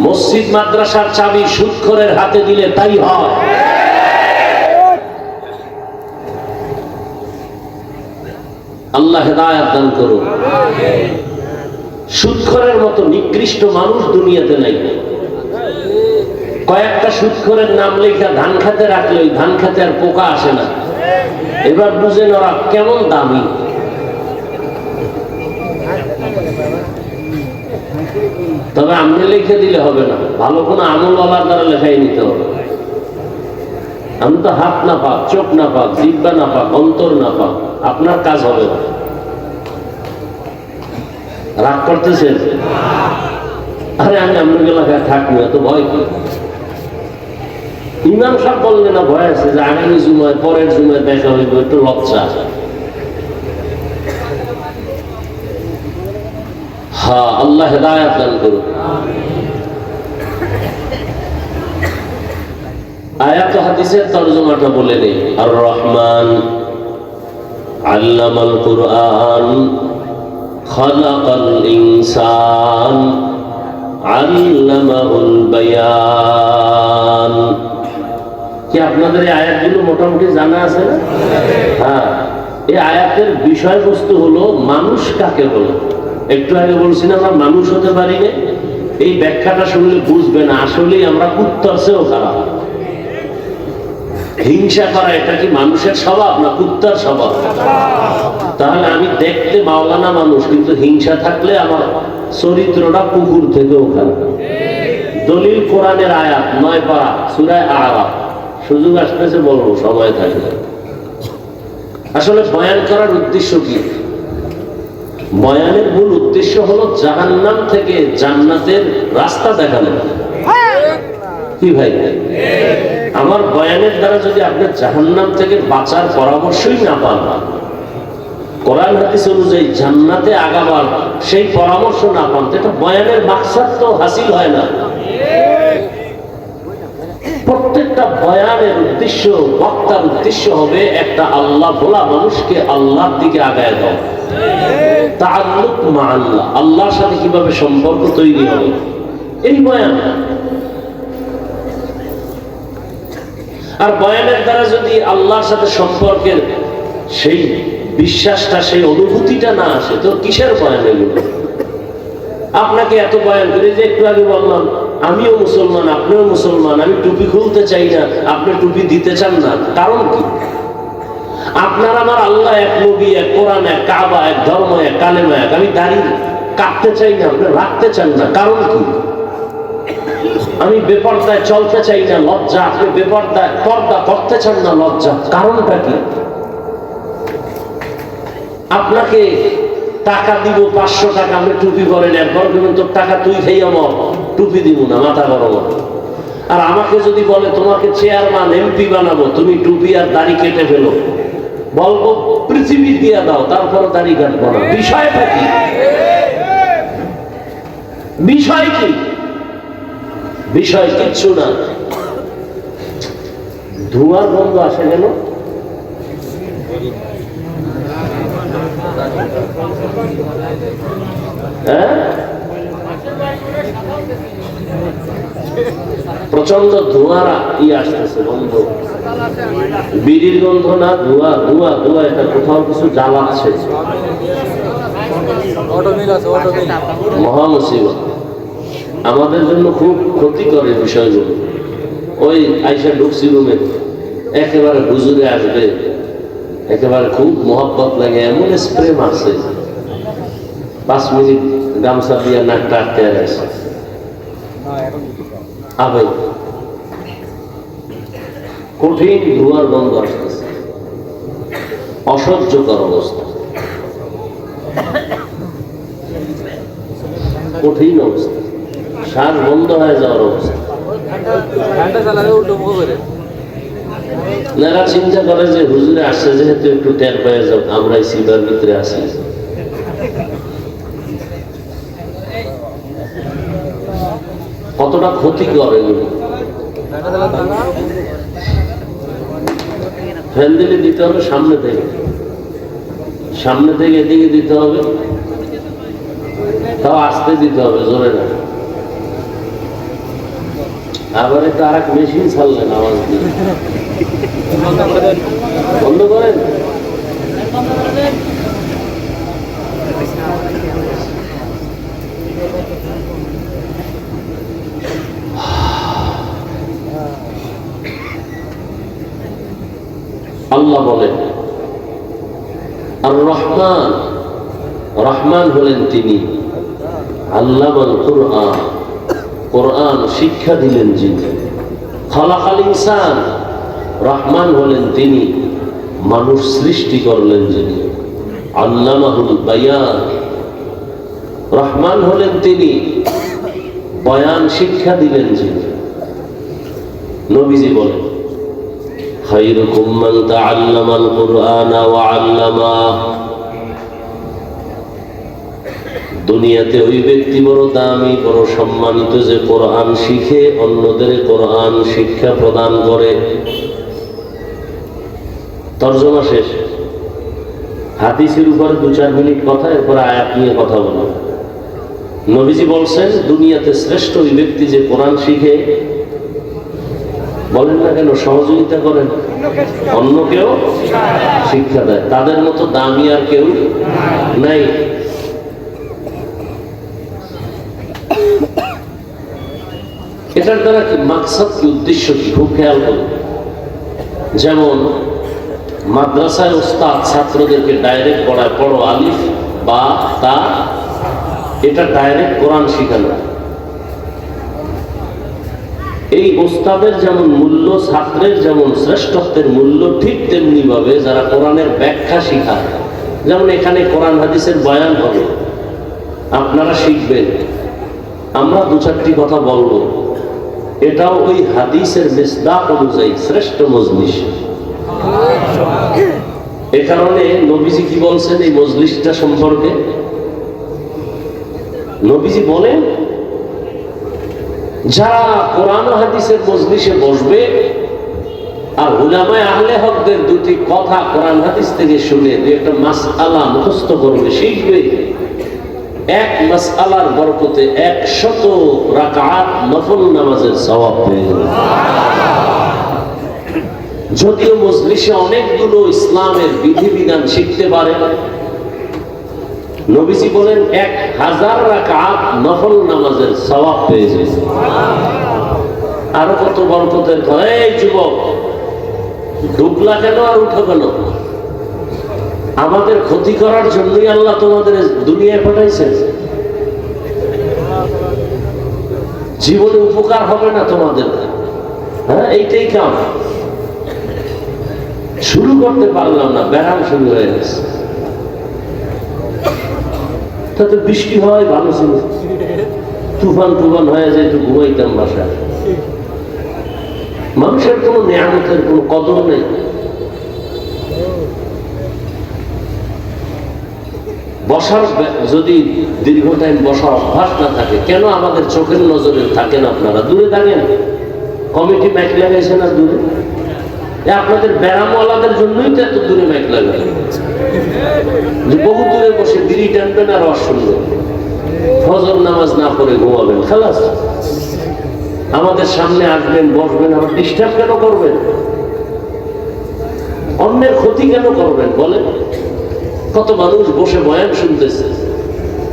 মসজিদ মাদ্রাসার চাবি সুদখোরের হাতে দিলে তাই হয়। আল্লাহ হেদায়েত দান করুন। সুদখোরের মতো নিকৃষ্ট মানুষ দুনিয়াতে নাই। কয়েকটা সুদখোরের নাম লেখা ধান খেতে রাখলে ওই ধান খেতে আর পোকা আসে না। এবার বুঝেন ওরা কেমন দামি। তবে আপনি লিখে দিলে হবে না, ভালো কোনো আমলওয়ালার দ্বারা লেখাই নিতে হবে। আমি তো হাত না পাক, চোখ না পাক, জিহ্বা না পাক, অন্তর না পাক, আপনার কাজ হবে না। রাগ করতেছেন? আরে আমি আপনার এলাকায় থাকবো, এত ভয় কি? ইমাম সাহেব বললে না ভয় আছে যে আগামী জুমায় পরের জুমায় দেখা হইব, একটু লজ্জা। হ্যাঁ, আল্লাহ হেদায়েত দান করুন। আয়াত হাদিসের তরজমাটা বলে নেই। আর রহমান আল্লামাল কুরআন খালাকাল ইনসান আল্লামাহুল বায়ান। কি আপনাদের এই আয়াতগুলো মোটামুটি জানা আছে না? হ্যাঁ, এই আয়াতের বিষয়বস্তু হলো মানুষ কাকে বলে। একটু আগে বলছি না আমরা মানুষ হতে পারি না, এই ব্যাখ্যাটা শুনলে বুঝবে না আসলেই আমরা কুত্তার চেয়েও খারাপ। হিংসা করা এটা কি মানুষের স্বভাব না কুত্তার স্বভাব? তাহলে আমি দেখতে মাওলানা মানুষ, কিন্তু হিংসা থাকলে আমার চরিত্রটা কুকুর থেকেও খারাপ। দলিল কোরআনের আয়াত 9 পারা সূরা আরাফ। সুযোগ আসতেছে বলবো, সময় থাকলে। আসলে বয়ান করার উদ্দেশ্য কি? বয়ানের মূল উদ্দেশ্য হলো জাহান্নাম থেকে জান্নাতের রাস্তা দেখানো। কি ভাই, আমার বয়ানের দ্বারা যদি আপনি জাহান্নাম থেকে বাঁচার পরামর্শই না পান, কোরআন হাদিস অনুযায়ী জান্নাতে আগাবার সেই পরামর্শ না পান, এটা বয়ানের মাকসাদ তো হাসিল হয় না। প্রত্যেকটা বয়ানের উদ্দেশ্য, বক্তার উদ্দেশ্য হবে একটা আল্লাহ ভোলা মানুষকে আল্লাহর দিকে আগায় দাও। তাআল্লুক মা আল্লাহ, আল্লাহর সাথে কিভাবে সম্পর্ক তৈরি হবে, এই বয়ান। আর বয়ানের দ্বারা যদি আল্লাহর সাথে সম্পর্কের সেই বিশ্বাসটা, সেই অনুভূতিটা না আসে, তো কিসের বয়ান এগুলো? আপনাকে এত বয়ান করে, যে একটু আগে বললাম আমিও মুসলমান, আপনিও মুসলমান, আমি টুপি খুলতে চাই না, আপনি টুপি দিতে চান না, কারণ কি? আপনার আমার আল্লাহ এক, নবী এক, কোরআন এক, কাবা এক, ধর্ম এক, কালেমা এক। আমি দাড়ি কাটতে চাই না, আপনি রাখতে চান না, কারণ কি? আমি বেপরদায় চলতে চাই না, লজ্জা। আপনি বেপরদায় পর্দা করতে চান না, লজ্জা, কারণটা কি? আপনাকে টাকা দিব 500 টাকা, আপনি টুপি করেন, একবার বলবেন তোর টাকা তুই খেয়ে আমার টুপি দিব না, মাথা গরম। আর আমাকে যদি বলে তোমাকে চেয়ারম্যান এমপি বানাবো, তুমি টুপি আর দাড়ি কেটে ফেলো, বলবো পৃথিবী দিয়ে দাও, তারপরে দাড়ি কাটবো না। বিষয়টা কি? বিষয় কি? বিষয় কিচ্ছু না। ধোঁয়ার গন্ধ আসে কেন? হ্যাঁ, প্রচন্ড ধোঁয়ার আসতেছে গন্ধ, বিড়ির গন্ধ না, ধোঁয়া ধোঁয়া ধোঁয়া, এটা কোথাও কিছু জ্বালাচ্ছে, মহা মুসিবত, আমাদের জন্য খুব ক্ষতিকর এই বিষয়গুলো। ওই আইসা ঢুকছি রুমে, একেবারে হুজুরে আসবে, একেবারে খুব মহব্বত লাগে, এমন স্প্রে মারছে, 5 মিনিট গামছা দিয়ে নাকটা আটকে আছে, আবেগ কঠিন ধোঁয়ার গন্ধ আসতেছে, অসহ্যকর অবস্থা, কঠিন অবস্থা, শ্বাস বন্ধ হয়ে যাওয়ার অবস্থা। যারা চিন্তা করে যে হুজুরে আসছে যেহেতু একটু টের পেয়ে যাও, আমরা এই সিবার ভিতরে আছি। কতটা ক্ষতি করে ফ্যান দিলে দিতে হবে সামনে থেকে, সামনে থেকে এদিকে দিতে হবে, তাও আস্তে দিতে হবে, জোরে না। আবার একটা আর এক মেশিন ছাড়লেন আওয়াজ দিয়ে, বন্ধ করেন। আল্লাহ বলেন আর রহমান, রহমান হলেন তিনি, আল্লামাল কুরআন, কোরআন শিক্ষা দিলেন যিনি, খালাকাল ইনসান, রহমান হলেন তিনি, মানুষ সৃষ্টি করলেন যিনি, আল্লামাহুল বায়ান, রহমান হলেন তিনি, বয়ান শিক্ষা দিলেন যিনি। নবীজি বলেন খায়রুকুম মান তাআল্লামাল কুরআনা ওয়া আল্লামাহ, দুনিয়াতে ওই ব্যক্তি বড় দামি, বড় সম্মানিত যে কোরআন শিখে অন্যদের কোরআন শিক্ষা প্রদান করে। তরজমা শেষ। হাদিসের উপর 2-4 মিনিট কথা, এরপর আয়াত নিয়ে কথা বলবো। নবীজি বলছেন দুনিয়াতে শ্রেষ্ঠ ওই ব্যক্তি যে কোরআন শিখে, বলেন না কেন, সহযোগিতা করেন, অন্য কেউ শিক্ষা দেয়, তাদের মতো দামি আর কেউ নাই। এটার দ্বারা কি মাকসাদ, কি উদ্দেশ্য, কি খুব খেয়াল করুন। যেমন মাদ্রাসায় ওস্তাদ ছাত্রদেরকে ডাইরেক্ট পড়ায়, পড়ো আলিফ বা তা, এটা ডাইরেক্ট কোরআন শিখানো। এই ওস্তাদের যেমন মূল্য, ছাত্রের যেমন শ্রেষ্ঠত্বের মূল্য, ঠিক তেমনি ভাবে যারা কোরআনের ব্যাখ্যা শিখায়, যেমন এখানে কোরআন হাদিসের বয়ান হবে, আপনারা শিখবেন, আমরা 2-4টি কথা বলবো, এটাও ওই হাদিসের মিসদাক অনুযায়ী শ্রেষ্ঠ মজলিস। এ কারণে নবীজি কি বলছেন এই মজলিসটা সম্পর্কে? নবীজি বলেন যারা কোরআন হাদিসের মজলিসে বসবে আর উলামায়ে আহলে হকদের 2টি কথা কোরআন হাদিস থেকে শুনে 2-একটা মাসআলা মুখস্থ করবে, শিখবে, এক মাসআলার বরকতে 100 রাকাত নফল নামাজের সওয়াব পেয়ে যাবে। যদিও মজলিসে অনেকগুলো ইসলামের বিধিবিধান শিখতে পারে, নবীজি বলেন 1000 রাকাত নফল নামাজের সওয়াব পেয়ে যাবে। আরো কত বরকতের কথা। এই যুবক, ঢুকলা কেন আর উঠো কেন? আমাদের ক্ষতি করার জন্যই আল্লাহ তোমাদের দুনিয়ায় পাঠাইছেন। জীবনে উপকার হবে না তোমাদের, হ্যাঁ, এইটাই কাম। শুরু করতে পারলাম না, বেড়ান শুরু হয়ে গেছে। তাতে বৃষ্টি হয় ভালো ছিল, তুফান তুফান হয়ে যায়, একটু ঘুমাইতাম বাসায়। মানুষের কোনো নিয়ামতের কোনো কদর নেই। বসার যদি দীর্ঘ টাইম বসার অভ্যাস না থাকে, কেন আমাদের চোখের নজরে থাকেন? আপনারা দূরে থাকেন, কমিটি মাইক লাগাইছে না দূরে, আপনাদের ব্যারামওয়ালাদের জন্যই তো এত দূরে মাইক লাগায়, যে বহু দূরে বসে বিড়ি টানবেন আর রস শুনবেন, ফজর নামাজ না পড়ে ঘুমাবেন, খালাস। আমাদের সামনে আসবেন, বসবেন, আবার ডিস্টার্ব কেন করবেন? অন্যের ক্ষতি কেন করবেন বলেন? কত মানুষ বসে বয়ান শুনতেছে,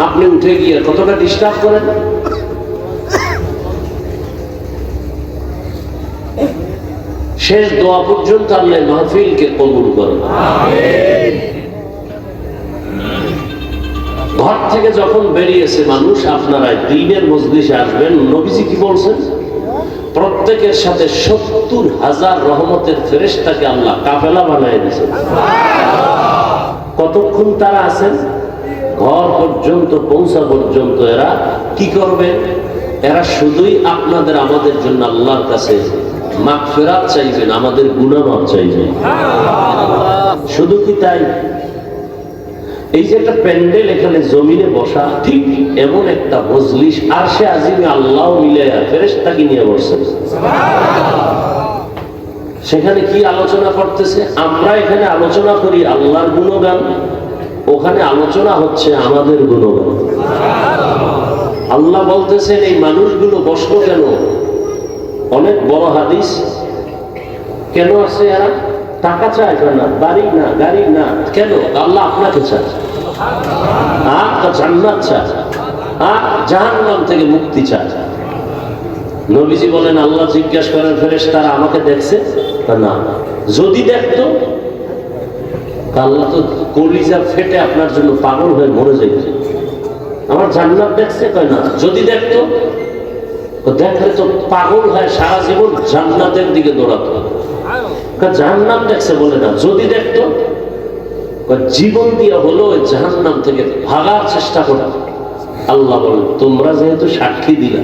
আপনি উঠে গিয়ে কতটা ডিস্টার্ব করেন। শেষ দোয়া পর্যন্ত আল্লাহ মাহফিলকে কবুল করেন। ঘর থেকে যখন বেরিয়েছে মানুষ, আপনারা দ্বীনের মজলিসে আসবেন, নবীজি কি বলছেন? প্রত্যেকের সাথে 70,000 রহমতের ফেরেশতাকে আল্লাহ কাফেলা বানায় দিয়েছেন। কতক্ষণ তারা আছেন? ঘর পর্যন্ত পৌঁছা পর্যন্ত এরা কি করবে? এরা শুধুই আপনাদের আমাদের জন্য আল্লাহর কাছে মাগফিরাত চাইবেন, আমাদের গুনাহ মাফ চাইবেন। শুধু কি তাই? এই যে একটা প্যান্ডেল এখানে জমিনে বসা, ঠিক এমন একটা মজলিস আরশে আজিমে আল্লাহ মিলে ফেরেশতাকে নিয়ে বসছেন। সেখানে কি আলোচনা করতেছে? আমরা এখানে আলোচনা করি আল্লাহর গুণগান, ওখানে আলোচনা হচ্ছে আমাদের গুণগান। আল্লাহ বলতেছেন এই মানুষগুলো বসলো কেন? অনেক বড় হাদিস। কেন আছে এরা? টাকা চায় না, বাড়ি না, গাড়ি না, কেন? আল্লাহ আপনাকে চায়, আর জান্নাত চায়, আর জাহান্নাম থেকে মুক্তি চায়। নবীজি বলেন, আল্লাহ জিজ্ঞাসা করেন ফেরেশতারা আমাকে দেখছে? না। যদি দেখতো আল্লাহ তো কলিজা ফেটে আপনার জন্য পাগল হয়ে মরে যাইত। আমার জান্নাত দেখছে? কয় না। যদি দেখতো? দেখলে তো পাগল হয় সারা জীবন জান্নাতের দিকে দৌড়াতো। জাহান্নাম দেখছে বলে না। যদি দেখতো? জীবন দিয়ে হলো জাহান্নাম থেকে ভাগার চেষ্টা করা। আল্লাহ বলেন, তোমরা যেহেতু সাক্ষী দিলা,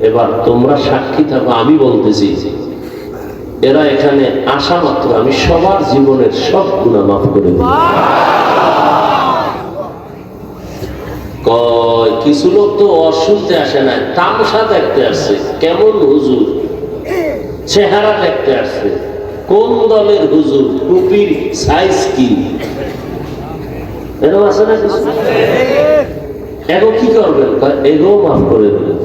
এবার তোমরা সাক্ষী থাকো। আমি বলতেছি এরা এখানে আসা মাত্র আমি সবার জীবনের সব গুনাহ মাফ করে দিই। কিছু লোক তো অশুনতে আসে না, তামসা দেখতে আসছে। কেমন হুজুর, চেহারা দেখতে আসছে, কোন দলের হুজুর, টুপির সাইজ কি, এরকম আছে না কিছু? এগো কি করবেন? এগো মাফ করে দেবেন।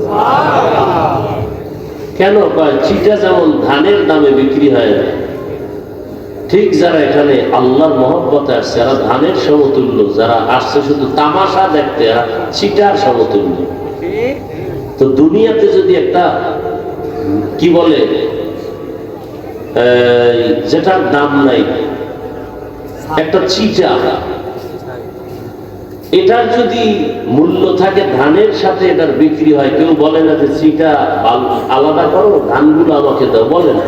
কেন? চিটা যেমন ধানের দামে বিক্রি হয় না, ঠিক যারা এখানে আল্লাহর মহব্বতে আসছে এরা ধানের সমতুল্য, যারা আসছে শুধু তামাশা দেখতে এরা চিটার সমতুল্য। তো দুনিয়াতে যদি একটা কি বলে যেটার দাম নাই, একটা চিটা, এটার যদি মূল্য থাকে ধানের সাথে এটার বিক্রি হয়, কেউ বলে না যে চিটা আলাদা করো, ধানগুলো আমাকে দাও, বলে না।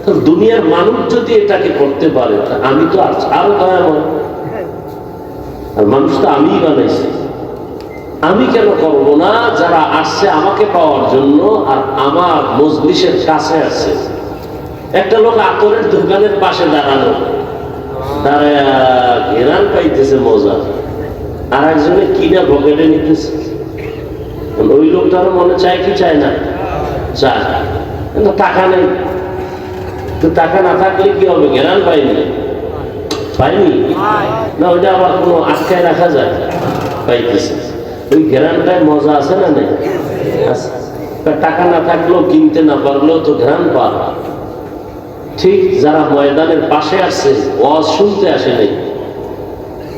তো দুনিয়ার মানুষ যদি এটাকে করতে পারে, আমি তো আরো দয়াময়। আর মানুষ তো আমিই বানাইছি, আমি কেন করবো না? যারা আসছে আমাকে পাওয়ার জন্য আর আমার মজলিসের কাছে আছে। একটা লোক আতরের দোকানের পাশে দাঁড়ানো, তারা ঘেরান পাইতেছে মজা, আর একজনে কিনা পকেটে নিতেছে। ওই লোকটারও মনে চায় কি চায় না? চায়, কিন্তু টাকা নেই। তো টাকা না থাকলে কি হবে? ঘেরান পাইনি, পাইনি না, ওইটা আবার কোনো আটকায় রাখা যায়? পাইতেছে। ওই ঘেরানটায় মজা আছে না নেই? টাকা না থাকলেও, কিনতে না পারলেও তো ঘেরান পা। ঠিক যারা ময়দানের পাশে আসছে, ওয়াজ শুনতে আসে নাই,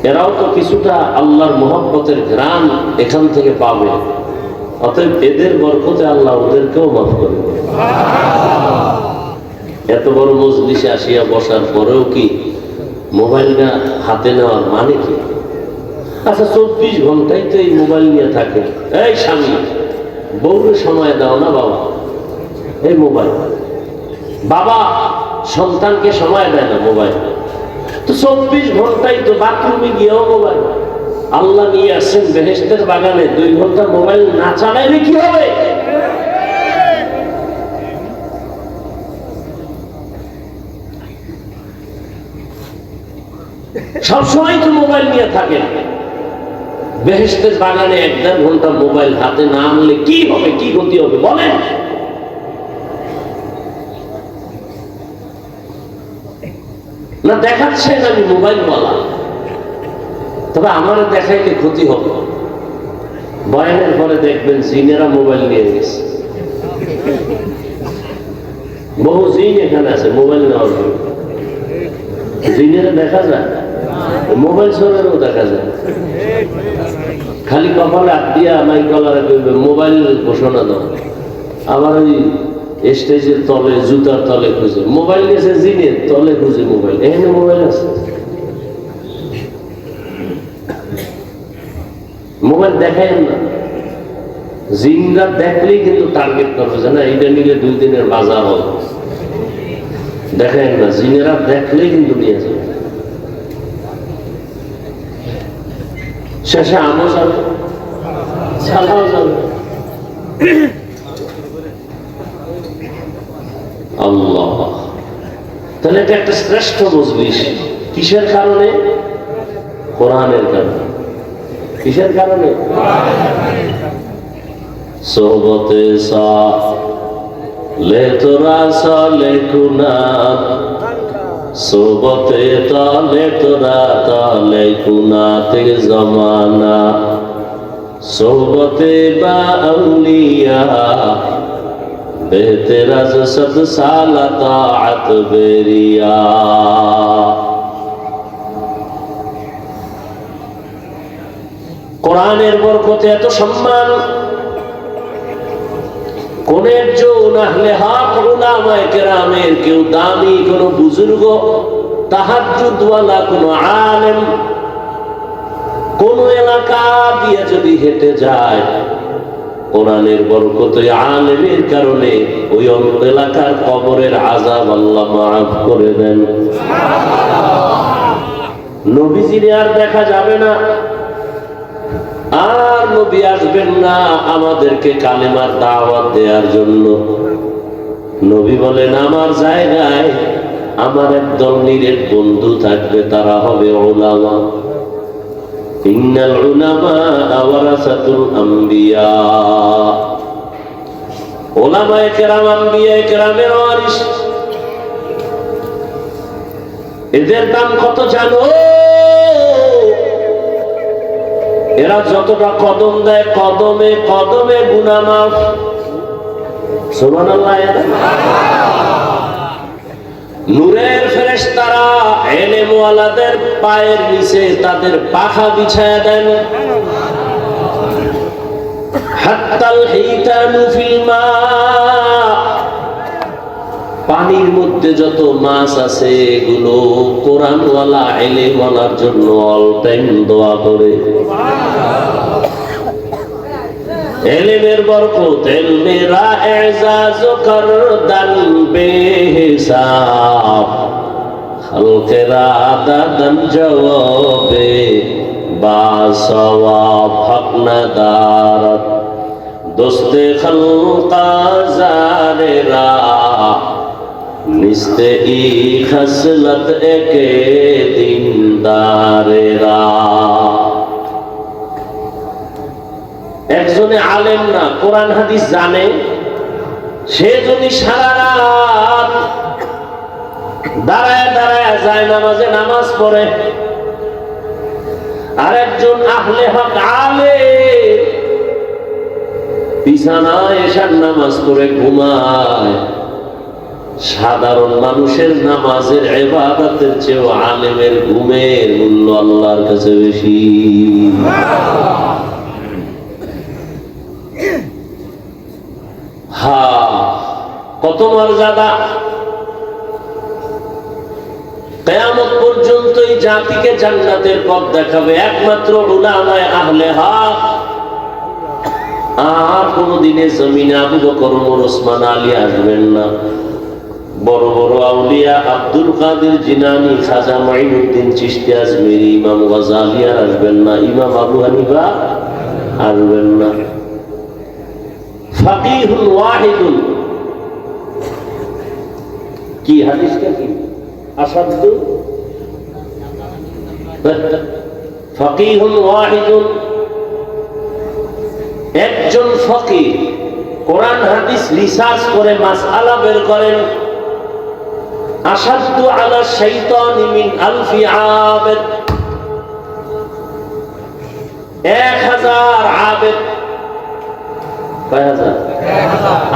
এরাও তো কিছুটা আল্লাহর মহব্বতের ঘ্রাণ এখান থেকে পাবে। অতএব এদের বরকতে আল্লাহ ওদেরকেও মাফ করবে। এত বড় মজলিসে আসিয়া বসার পরেও কি মোবাইলটা হাতে নেওয়ার মানে কি? আচ্ছা, 24 ঘন্টাই তো এই মোবাইল নিয়ে থাকে। এই স্বামী, বউরে সময় দাও না বাবা, এই মোবাইল। বাবা সন্তানকে সময় দেয় না, মোবাইল। তো 24 ঘন্টাই তো বাথরুমে গিয়েও মোবাইল। আল্লাহ নিয়ে আসছেন বেহেশতের বাগানে, 2 ঘন্টা মোবাইল না চালাইলে কি হবে? সবসময় তো মোবাইল নিয়ে থাকে। বেহেশতের বাগানে 1-1.5 ঘন্টা মোবাইল হাতে না আনলে কি হবে? কি ক্ষতি হবে বলেন? না দেখাচ্ছেন আমি মোবাইলওয়ালা, তবে আমার দেখাইতে ক্ষতি হবে। বয়ানের পরে দেখবেন জিনেরা মোবাইল নিয়ে গেছে, বহু জিন এখানে আছে মোবাইল নেওয়ার জন্য। জিনেরা দেখা যায়, মোবাইল চোরেরও দেখা যায়। খালি কপালে হাত দিয়া মাইক গলারে মোবাইল ঘোষণা দাও, আবার ওই স্টেজের তলে জুতার তলে খুঁজে মোবাইল নিয়েছে, জিনের তলে খুঁজে মোবাইল, এখানে মোবাইল আছে। মোবাইল দেখায় না, জিনরা দেখলেই কিন্তু টার্গেট করবে যে না এটা নিলে 2 দিনের বাজার হবে। দেখেন না, জিনেরা দেখলেই কিন্তু নিয়ে যাবে। শেষে আমও যাবে, ছাড়াও যাবে। আল্লাহ, তাহলে এটা একটা শ্রেষ্ঠ মজলিস। কিসের কারণে? কোরআনের কারণে। কিসের কারণে? সোহবতে সালে তোরা সালে কুনা, সোহবতে তালে তোরা তালে কুনাতে জমানা, সোহবতে বা আউলিয়া বেতেরা জসদ সালা তাআত বেরিয়া। কোরআনের বরকতে এত সম্মান, কোন একজন আহলে হক উলামায়ে কেরামের কেউ দামি কোন বুজুর্গ, তাহাজ্জুদওয়ালা কোন আলেম কোন এলাকা দিয়ে যদি হেঁটে যায়, কোরআনের বরকতে আলেমের কারণে ওই এলাকার কবরের আযাব আল্লাহ মাফ করে দেন। নবীজিরে আর দেখা যাবে না, আর নবী আসবেন না আমাদেরকে কালেমার দাওয়াত দেওয়ার জন্য। নবী বলেন আমার জায়গায় আমার একদল নিরেট বন্ধু থাকবে, তারা হবে উলামা। ইন্নাল উলামা ওয়ারাসাতুল আম্বিয়া, উলামায়ে কেরাম আম্বিয়ায়ে কেরামের ওয়ারিস। এদের দাম কত জানো? এরা যতটা কদম দেয়, কদমে কদমে গুনাহ মাফ। সুবহানাল্লাহ। নূরের ফেরেশতারা ইলম ওয়ালাদের পায়ের নিচে তাদের পাখা বিছায়া দেন। হাত্তাল হিতানু ফিল মা, পানির মধ্যে যত মাছ আছে এগুলো কোরআনওয়ালা ইলমওয়ালার জন্য অল টাইম দোয়া করে। ইলমের বরকত, ইলমেরা ইজাজ করদান বেহিসাব, খালকেরা দাদান জওয়াবে বাসওয়াব হকনাদার, দোস্তে খালকা জারেরা নিস্তে ই খসলত একে দিনদারেরা। একজনে আলেম না, কোরআন হাদিস জানে, সে যদি সারা রাত দাঁড়ায় দাঁড়ায় যায় নামাজে নামাজ পড়ে, আর একজন আহলে হক আলেম বিছানায় এশার নামাজ পড়ে ঘুমায়, সাধারণ মানুষের নামাজের ইবাদতের চেয়ে আলেমের ঘুমের মূল্য আল্লাহর কাছে বেশি। কত মর্যাদা! কিয়ামত পর্যন্ত এই জাতিকে জান্নাতের পথ দেখাবে একমাত্র উলামায়ে আহলে হক। আর কোনদিনে জমিনে আবু বকর, ওমর, ওসমান, আলী আসবেন না। বড় বড় আউলিয়া আব্দুল কাদের জিলানী, খাজা মাইনুদ্দিন চিশতি আজমেরি, ইমাম গাজ্জালী আর আসবেন না, ইমাম আবু হানিফা আসবেন না। ফাকিহুন ওয়াহিদুন, কি হাদিসটা কি আসাদু, ফাকিহুন ওয়াহিদুন, একজন ফকিহ কোরআন হাদিস রিসার্চ করে মাসআলা বের করেন, আশাদ্দু আলা শাইতানি মিন আলফি আবেদ। 1000 আবেদ। কয় হাজার?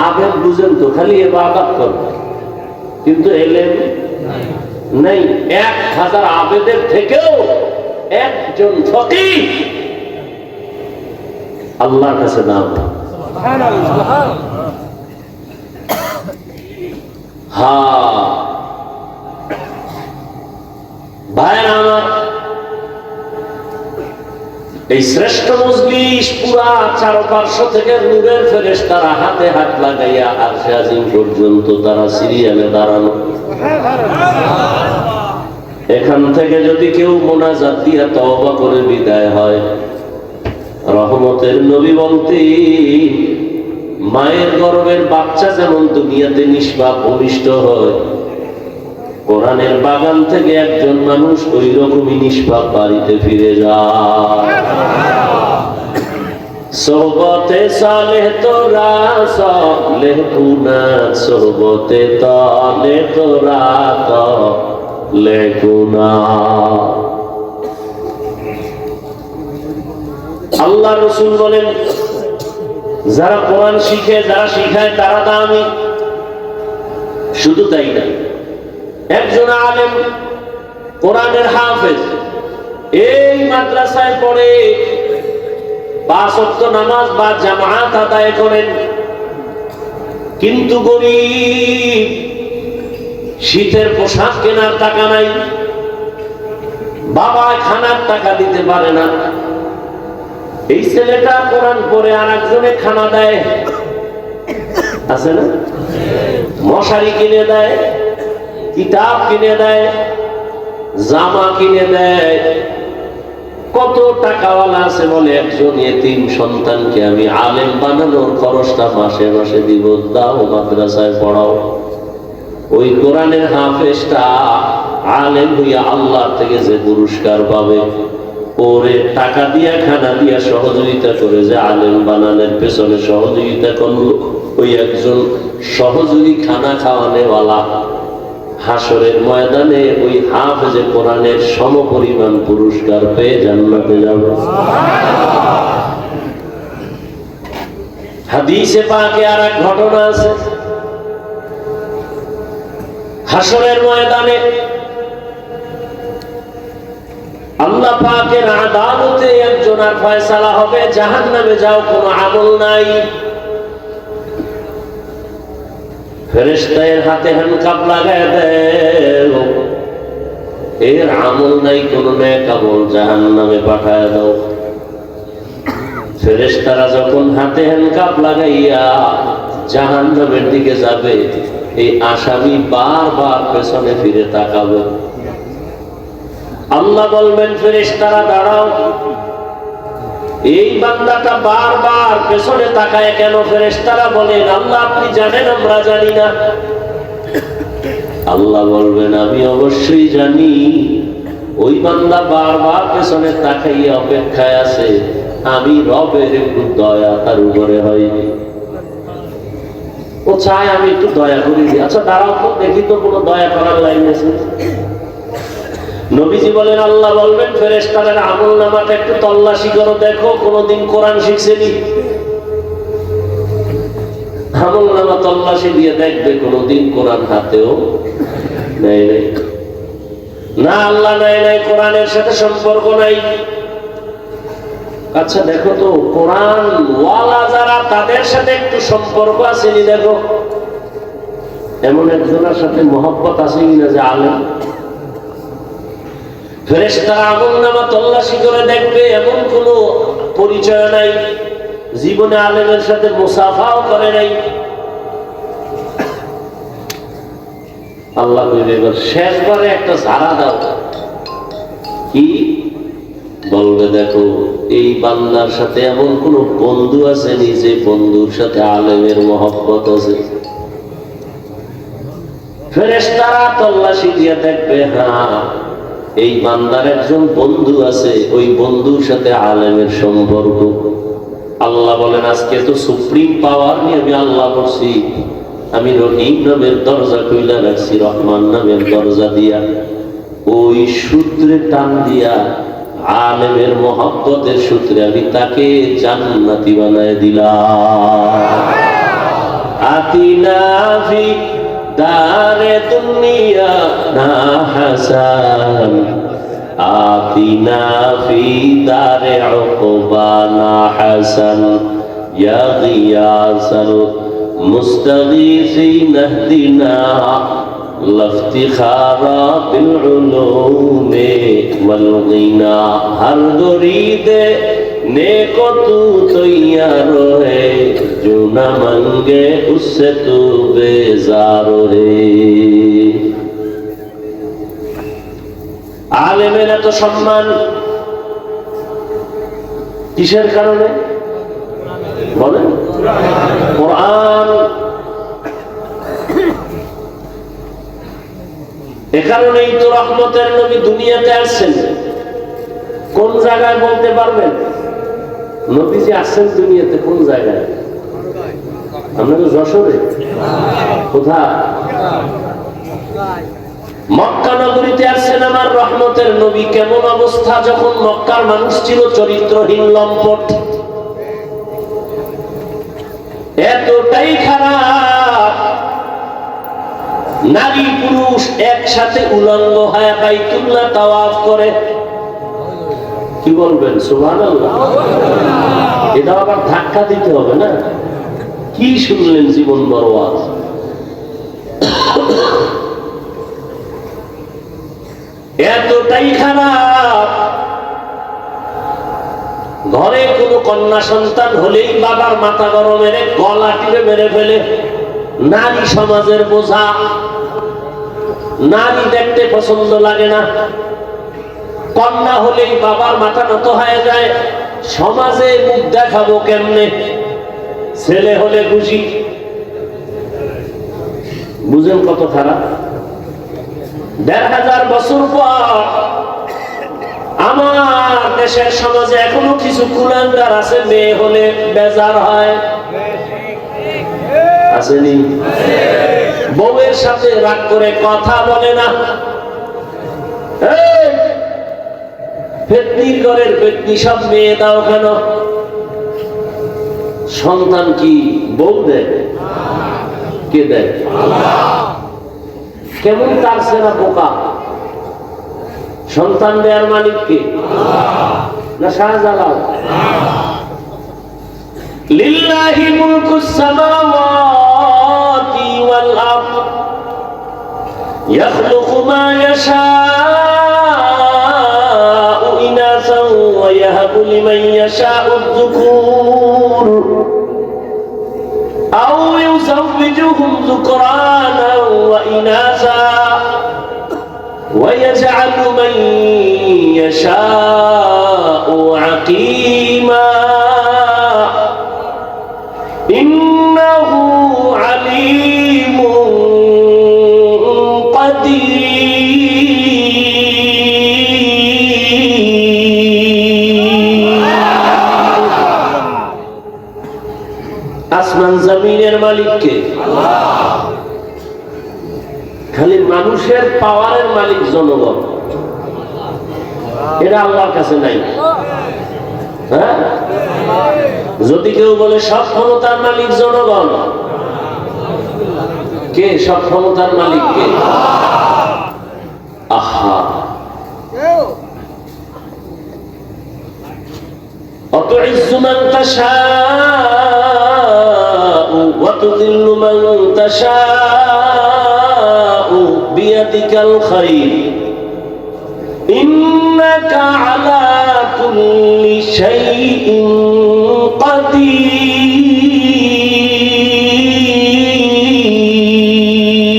আবেদ বুঝেন তো, খালি ইবাদত করে কিন্তু এলেম নাই। 1000 আবেদের থেকেও একজন ফকিহ আল্লাহর কাছে দাম। হ্যাঁ ভাইরা আমার, এই শ্রেষ্ঠ মজলিস পুরা চারপার্শ্ব থেকে নূরের ফেরেশতারা হাতে হাত লাগাইয়া আরশে আজিম পর্যন্ত তারা সিরিয়ালে দাঁড়ানো। এখান থেকে যদি কেউ মোনাজাত দিয়া তওবা করে বিদায় হয়, রহমতের নবী বলতে মায়ের গর্ভের বাচ্চা যেমন দুনিয়াতে নিষ্পাপ ভূমিষ্ঠ হয়, কোরআনের বাগান থেকে একজন মানুষ ওই রকমই নিষ্পাপ বাড়িতে ফিরে যায়। সোহবতে সালেহ তোরা সালেহ কুনা, সোহবতে তালে তোরা তালে কুনা। আল্লাহ রাসূল বলেন, যারা কোরআন শিখে, যারা শিখায় তারা দামি। শুধু তাই না, একজন আলেম কোরআনের হাফেজ এই মাদ্রাসায় পড়ে 5 ওয়াক্ত নামাজ বা জামাত আদায় করেন, কিন্তু গরীব, শীতের পোশাক কেনার টাকা নাই, বাবা খানার টাকা দিতে পারে না। এই ছেলেটা কোরআন পড়ে আর একজনে খানা দেয়, আছে না? মশারি কিনে দেয়, কিতাব কিনে দেয়, জামা কিনে দেয়। কত টাকাওয়ালা আছে বলে একজন এতিম সন্তানকে আমি আলেম বানানোর খরচটা মাসে মাসে দিব, দাও মাদ্রাসায় পড়াও। ওই কোরআনের হাফেজটা আলেম হইয়া আল্লাহ থেকে যে পুরস্কার পাবে, ওরে টাকা দিয়া খানা দিয়া সহযোগিতা করে যে আলেম বানানোর পেছনে সহযোগিতা করলো, ওই একজন সহযোগী খানা খাওয়ানেওয়ালা হাসরের ময়দানে ওই হাফেজে কোরআনের সমপরিমাণ পুরস্কার পেয়ে জান্নাতে যাবে। হাদিসে পাকে আর এক ঘটনা আছে, হাসরের ময়দানে আল্লাহ পাকের আদালতে একজনের ফয়সালা হবে, জাহান্নামে যাও, কোনো আমল নাই। ফেরেশতার হাতে হ্যান্ডকাপ লাগায় দেও, এর আমল নাই, কোন নেক আমল, জাহান্নামে পাঠায় দাও। ফেরেশতারা যখন হাতে হ্যান্ডকাপ লাগাইয়া জাহান্নামের দিকে যাবে, এই আসামি বারবার পেছনে ফিরে তাকাবে। আল্লাহ বলবেন, ফেরেশতারা দাঁড়াও। এই বান্দাটা বারবার পেছনে তাকায় কেন? ফেরেশতারা বলেন, আল্লাহ আপনি জানেন, আমরা জানি না। আল্লাহ বলবেন, আমি অবশ্যই জানি। ওই বান্দা বারবার পেছনে তাকাইয়া অপেক্ষায় আছে, আমি রবের একটু দয়া তার উপরে হয়নি, ও চায় আমি একটু দয়া করি। আচ্ছা দাঁড়াও তো, দেখি তো কোনো দয়া করার লাইন আছে। নবীজি বলেন, আল্লাহ বলবেন, ফেরেশতাদের আমল নামাটা একটু তল্লাশি করো, দেখো কোনদিন কোরআন শিখছেনি। আমল নামা তল্লাশি দিয়ে দেখবে কোনদিন কোরআন হাতেও নেয় নাই। না, আল্লাহ নেয় নাই, কোরআনের সাথে সম্পর্ক নাই। আচ্ছা দেখো তো, কোরআন ওয়ালা যারা, তাদের সাথে একটু সম্পর্ক আসেনি দেখো। এমন একজনের সাথে মহব্বত আছে কিনা যে আলেম। ফেরেশতারা আমলনামা তল্লাশি করে দেখবে, এমন কোন পরিচয় নাই, জীবনে আলেমের সাথে মুসাফাও করে নাই। আল্লাহ কইবে, এবার শেষবারে একটা ঝাড়া দাও। কি বলবে? দেখো এই বান্দার সাথে এমন কোন বন্ধু আছে নি যে বন্ধুর সাথে আলেমের মহব্বত আছে? ফেরেশতারা তল্লাশি দিয়ে দেখবে, হ্যাঁ এই বান্দার একজন বন্ধু আছে, ওই বন্ধুর সাথে আলেমের সম্পর্ক। আল্লাহ বলেন, আজকে তো সুপ্রিম পাওয়ার নিয়ে আমি আল্লাহ বলছি, আমি রহিম নামের দরজা কইলা রাখছি রহমান নামের দরজা দিয়া, ওই সূত্রে টান দিয়া আলেমের মহব্বতের সূত্রে আমি তাকে জান্নাতি বানায় দিলাম। আতিনা ফি দারে দুনিয়া না হাসান, আতিনা ফি দারে উকবা না হাসান, ইয়া গিয়াসাল মুস্তাগীসিন ইহদিনা লফতিখারা বিল উলুমে ওয়াল গিনা। হর গরিদে नेको तू तैयार है, जो न मंगे उससे तू बेजार है। आलेमेर एत सम्मान किसेर कारणे बोलेन? कुरआन। ए कारणेई तो रहमतेर नबी दुनियाते आसेन। কোন জায়গায় বলতে পারবেন নবীজি আসছেন দুনিয়াতে? কোন জায়গায়? আমরা তো যশোরে। কোথায়? মক্কা নগরীতে আসছেন আমার রহমতের নবী। কেমন অবস্থা যখন মক্কার মানুষ ছিল চরিত্রহীন, লম্পট, এতটাই খারাপ, নারী পুরুষ একসাথে উলঙ্গ হয়ে বাইতুল্লাহ তাওয়াফ করে। কি বলবেন? সুবহানাল্লাহ। এটা আবার ধাক্কা দিতে হবে না? কি শুনলেন জীবন বরবাদ। এতটাই খারাপ, ঘরে কোনো কন্যা সন্তান হলেই বাবার মাথা গরম, মেরে গলা টিপে মেরে ফেলে। নারী সমাজের বোঝা, নারী দেখতে পছন্দ লাগে না। কন্যা হলেই বাবার মাথা নত হয়ে যায়, সমাজে মুখ দেখাবো কেমনে। ছেলে হলে খুশি। বুঝেন কত খারাপ। ১৫০০ বছর পর আমার দেশের সমাজে এখনো কিছু কুলাঙ্গার আছে, মেয়ে হলে বেজার হয়। আসেনি? বউয়ের সাথে রাগ করে কথা বলে না। পেতনি ঘরের পেতনি সব মেয়ে দাও কেন? সন্তান কি বউ দেয়? কে দেয়? কেমন তার সেনা বোকা। সন্তান দেয়ার মালিক কে? না শাহজালাল? লিল্লাহি মুলকুস সামাওয়াতি ওয়াল আরদ ইয়াখলুকু মা ইয়াশা ويهب لمن يشاء الذكور أو يزوجهم ذكرانا وإناثا ويجعل من يشاء عقيما إنه عليم قدير। আসমান জমিনের মালিক কে? খালি মানুষের পাওয়ারের মালিক জনগণ, এটা আল্লাহর কাছে নাই। হ্যাঁ, যদি কেউ বলে সব ক্ষমতার মালিক জনগণ, কে সব ক্ষমতার মালিক? কে? আহা, অতুইজ্জু মান তাশাউ ওয়া তুযিল্লু মান তাশাউ বিয়াদিকাল খায়র ইন্নাকা আলা কুল্লি শাইইন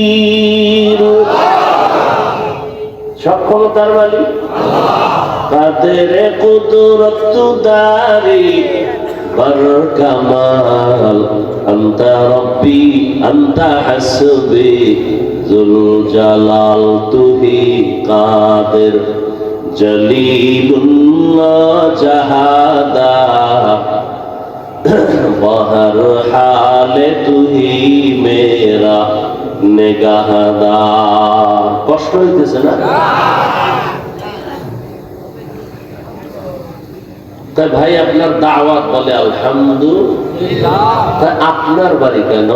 কাদির। সব ক্ষমতার মালিক কাদের কুদরত দারি বর কামাল আনতা রব্বি আনতা হাসবি জুল জালাল তুহি কাদের জলিলুল্লাহ জাহাদা বহর হালে তুহি মেরা নেগাহদার। কষ্ট হইতেছে না? তাই ভাই আপনার দাওয়াত বলে আলহামদুলিল্লাহ, তাই আপনার বাড়ি কেন?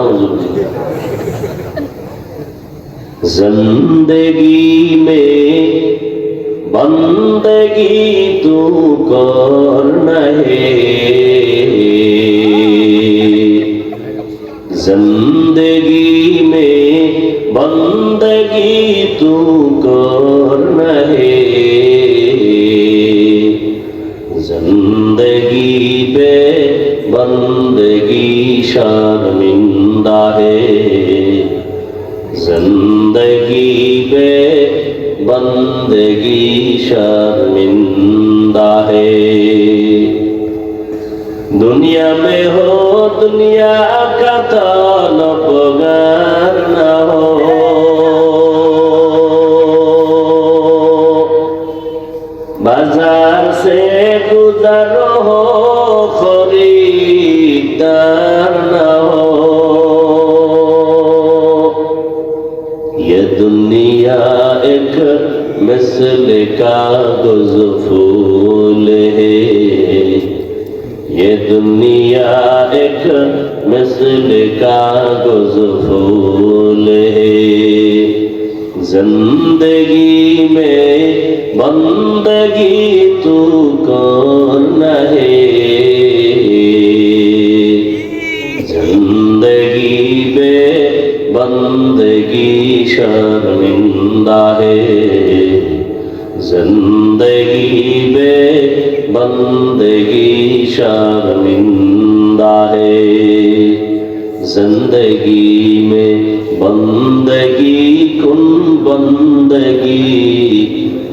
জিন্দেগি মে বন্দগি তু করনা হে, जिंदगी में बंदगी तू करना है, जिंदगी पे बंदगी शर्मिंदा है, जिंदगी पे बंदगी शर्मिंदा है। दुनिया में हो दुनिया का तलबगार न हो, बाजार से गुजर हो खरीदार न हो। ये दुनिया एक मिसल कागज़ फूल है, ये दुनिया एक मिसल कागज़ फूल है, जिंदगी में बंदगी तू करना है, जिंदगी में बंदगी शर्मिंदा है, जिंदगी में बंदगी शर्मिंदा है, जिंदगी में बंदगी कुन बंदगी,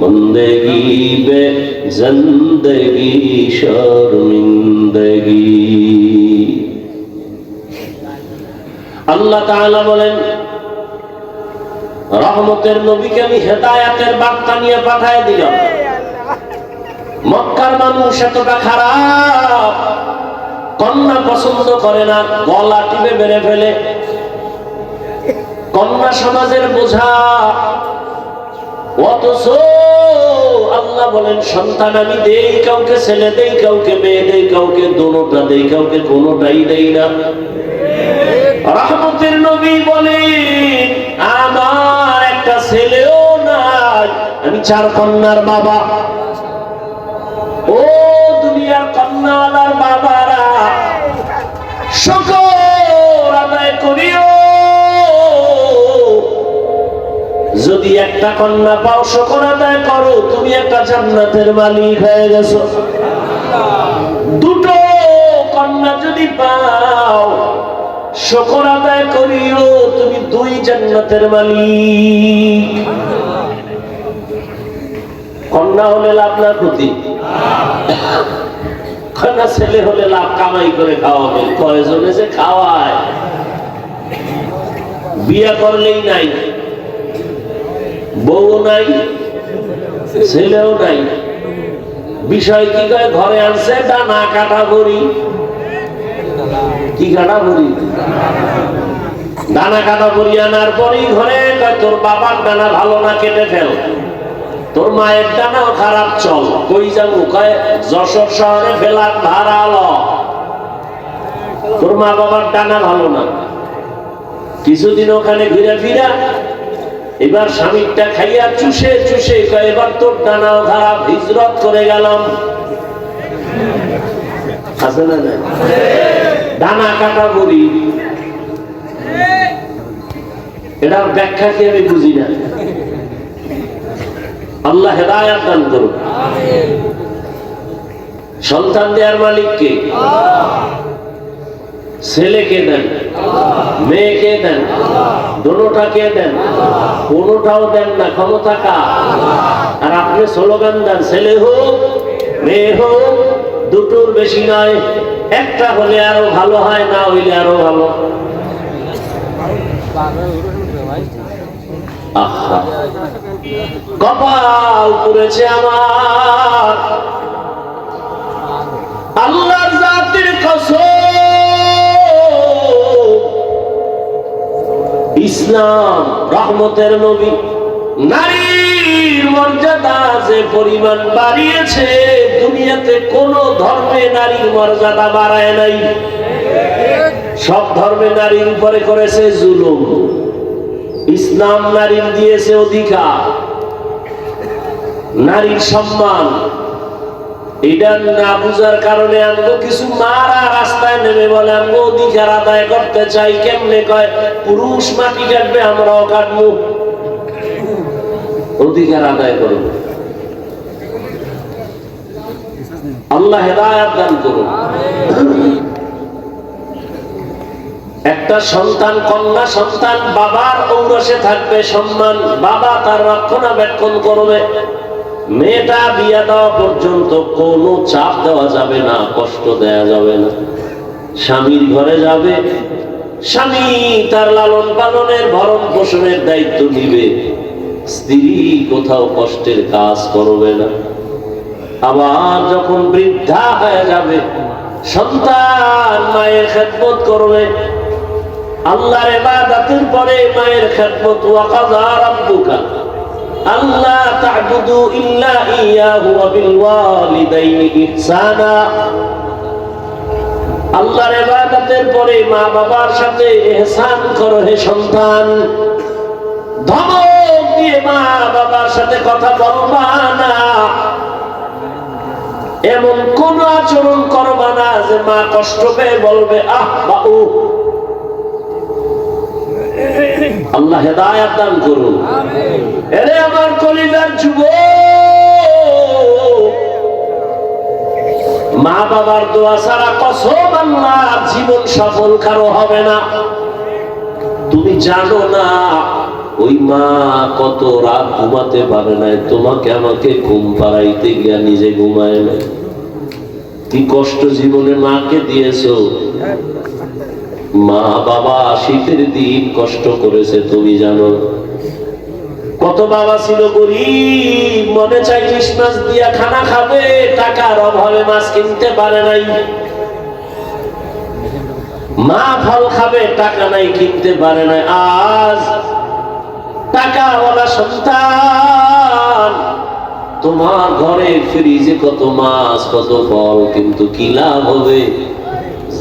बंदगी में जिंदगी शर्मिंदगी। আল্লাহ তাআলা বলেন, রহমতের নবীকে আমি হেদায়েতের বার্তা নিয়ে পাঠিয়ে দিলাম। মক্কার মানুষ এতটা খারাপ, কন্যা পছন্দ করে না, গলা টিপে মেরে ফেলে, কন্যা সমাজের বোঝা। অথচ আল্লাহ বলেন, সন্তান আমি দেই, কাউকে ছেলে দেই, কাউকে মেয়ে দেই, কাউকে দোনোটা দেই, কাউকে কোনোটাই দেই না। রহমতের নবী বলেন, আমার একটা ছেলেও নাই, আমি 4 কন্যার বাবা। ও দুনিয়ার কন্যাওয়ালার বাবারা, শুকর আদায় করিও। যদি একটা কন্যা পাও, শুকর আদায় করো, তুমি একটা জান্নাতের মালিক হয়ে গেছো। দুটো কন্যা যদি পাও, শুকর আদায় করিও, তুমি 2 জান্নাতের মালিক। কন্যা হলে লাভ না ক্ষতি? কন্যা ছেলে হলে লাভ, কামাই করে খাওয়াবে। কয়জনে যে খাওয়ায়, বিয়ে করলেই নাই, বউ নাই, ছেলেও নাই। বিষয় কি কয়, ঘরে আনছে ডানা কাটা বড়ি। কি কাটা বড়ি? ডানা কাটা বড়ি আনার পরই ঘরে কয়, তোর বাবার ডানা ভালো না, কেটে ফেল। তোর মায়ের ডানাও খারাপ, চল। কই যাবো? কয় যশোর শহরে ফেলার ভাড়া ল। তোর মা বাবার ডানা ভালো না। কিছুদিন ওখানে ঘুরে ফিরা, এবার স্বামীরটা খাইয়া চুষে চুষে কয়, এবার তোর ডানাও খারাপ, হিজরত করে গেলাম। আছে না? না, ডানা কাটা বড়ি, এটার ব্যাখ্যা কি আমি বুঝি না। আল্লাহ হেদায়েত দান করুন। সন্তান দেওয়ার মালিক কে? ছেলেকে দেন, মেয়েকে দেন, দোনোটাকে দেন, কোনোটাও দেন না, ক্ষমতা কার? আর আপনি স্লোগান দেন, ছেলে হোক মেয়ে হোক, দুটোর বেশি নয়, একটা হলে আরো ভালো হয়, না হইলে আরো ভালো। কপাল পুড়েছে আমার, আল্লাহর জাতের কসম, ইসলাম রহমতের নবী নারীর মর্যাদা যে পরিমাণ বাড়িয়েছে, দুনিয়াতে কোন ধর্মে নারীর মর্যাদা বাড়ায় নাই। সব ধর্মে নারীর উপরে করেছে জুলুম, ইসলাম নারীর দিয়েছে অধিকার, নারীর সম্মান। এটা না বুঝার কারণে আমগো কিছু মারা রাস্তায় নেমে বলে আমগো অধিকার আদায় করতে চাই। কেমনে কয়, পুরুষ মাটি কাটবে আমরাও কাটবো, অধিকার আদায় করব। আল্লাহ হেদায়েত দান করুন। একটা সন্তান, কন্যা সন্তান বাবার ঔরসে থাকবে সম্মান, বাবা তার রক্ষণাবেক্ষণ করবে। মেয়েটা বিয়ে দেওয়া পর্যন্ত কোনো চাপ দেওয়া যাবে না, কষ্ট দেওয়া যাবে না। স্বামীর ঘরে যাবে, স্বামী তার লালন পালনের ভরণ পোষণের দায়িত্ব নিবে, স্ত্রী কোথাও কষ্টের কাজ করবে না। আবার যখন বৃদ্ধা হয়ে যাবে, সন্তান মায়ের খেদমত করবে। আল্লাহর ইবাদতের পরে মায়ের খেদমত। ওয়া কাযা রাব্বুকা আল্লা তা'বুদু ইল্লা ইয়্যাহু ওয়া বিল ওয়ালিদাইনি ইহসানা। আল্লাহর ইবাদতের পরে মা বাবার সাথে ইহসান করো হে সন্তান। ধমক দিয়ে মা বাবার সাথে কথা বলবা না, এমন কোন আচরণ করবা না যে মা কষ্ট পেয়ে বলবে আহ বাউ। আল্লাহ হেদায়েত দান করুন। এরে আমার কলিজার যুবক, মা বাবার দোয়া ছাড়া কসম আল্লাহ জীবন সফল কারো হবে না। তুমি জানো না ওই মা কত রাত ঘুমাতে পারে নাই, তোমাকে আমাকে ঘুম পাড়াইতে গিয়া নিজে ঘুমায় না। কি কষ্ট জীবনে মাকে দিয়েছো। মা বাবা শীতের দিন কষ্ট করেছে, তুমি জানো। কত বাবা ছিল গরিব, মনে চাই ইলিশ মাছ দিয়া খানা খাবে, টাকার অভাবে মাছ কিনতে পারে নাই। মা ফল খাবে, টাকা নাই, কিনতে পারে নাই। আজ টাকাওয়ালা সন্তান, তোমার ঘরে ফ্রিজে কত মাছ কত ফল, কিন্তু কি লাভ হবে?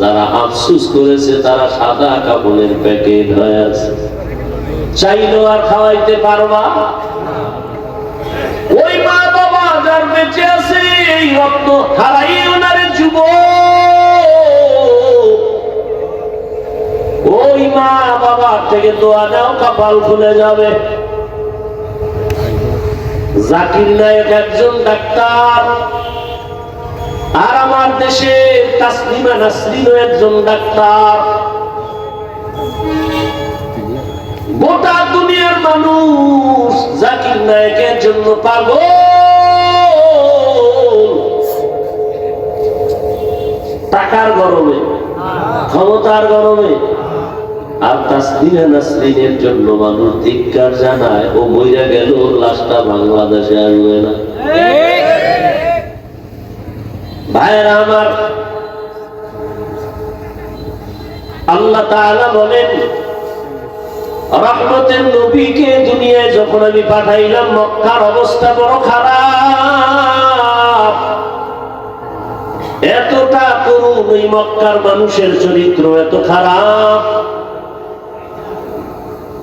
যারা আফসোস করেছে তারা সাদা কাপড়ের প্যাকেট হয়ে আছে, চাইলেও আর খাওয়াইতে পারবা। ওই মা বাবা যার বেঁচে আছে, এই রত্ন হারাইও না রে যুবক। ওই মা বাবার থেকে দোয়া নাও, কপাল খুলে যাবে। জাকির নায়েক একজন ডাক্তার, আর আমার দেশে তাসলিমা নাসরিনও একজন ডাক্তার। গোটা দুনিয়ার মানুষ জাকির নায়েকের জন্য পাগল। টাকার গরমে, ক্ষমতার গরমে। আর তাসলিমা নাসরিনের জন্য মানুষ ধিক্কার জানায়। ও মইরা গেল, ওর লাশটা বাংলাদেশে আসবে না। ভাইরা আমার, আল্লাহ তাআলা বলেন, রহমতের নবীকে দুনিয়ায় যখন আমি পাঠাইলাম, মক্কার অবস্থা বড় খারাপ। এতটা করুন ওই মক্কার মানুষের চরিত্র এত খারাপ।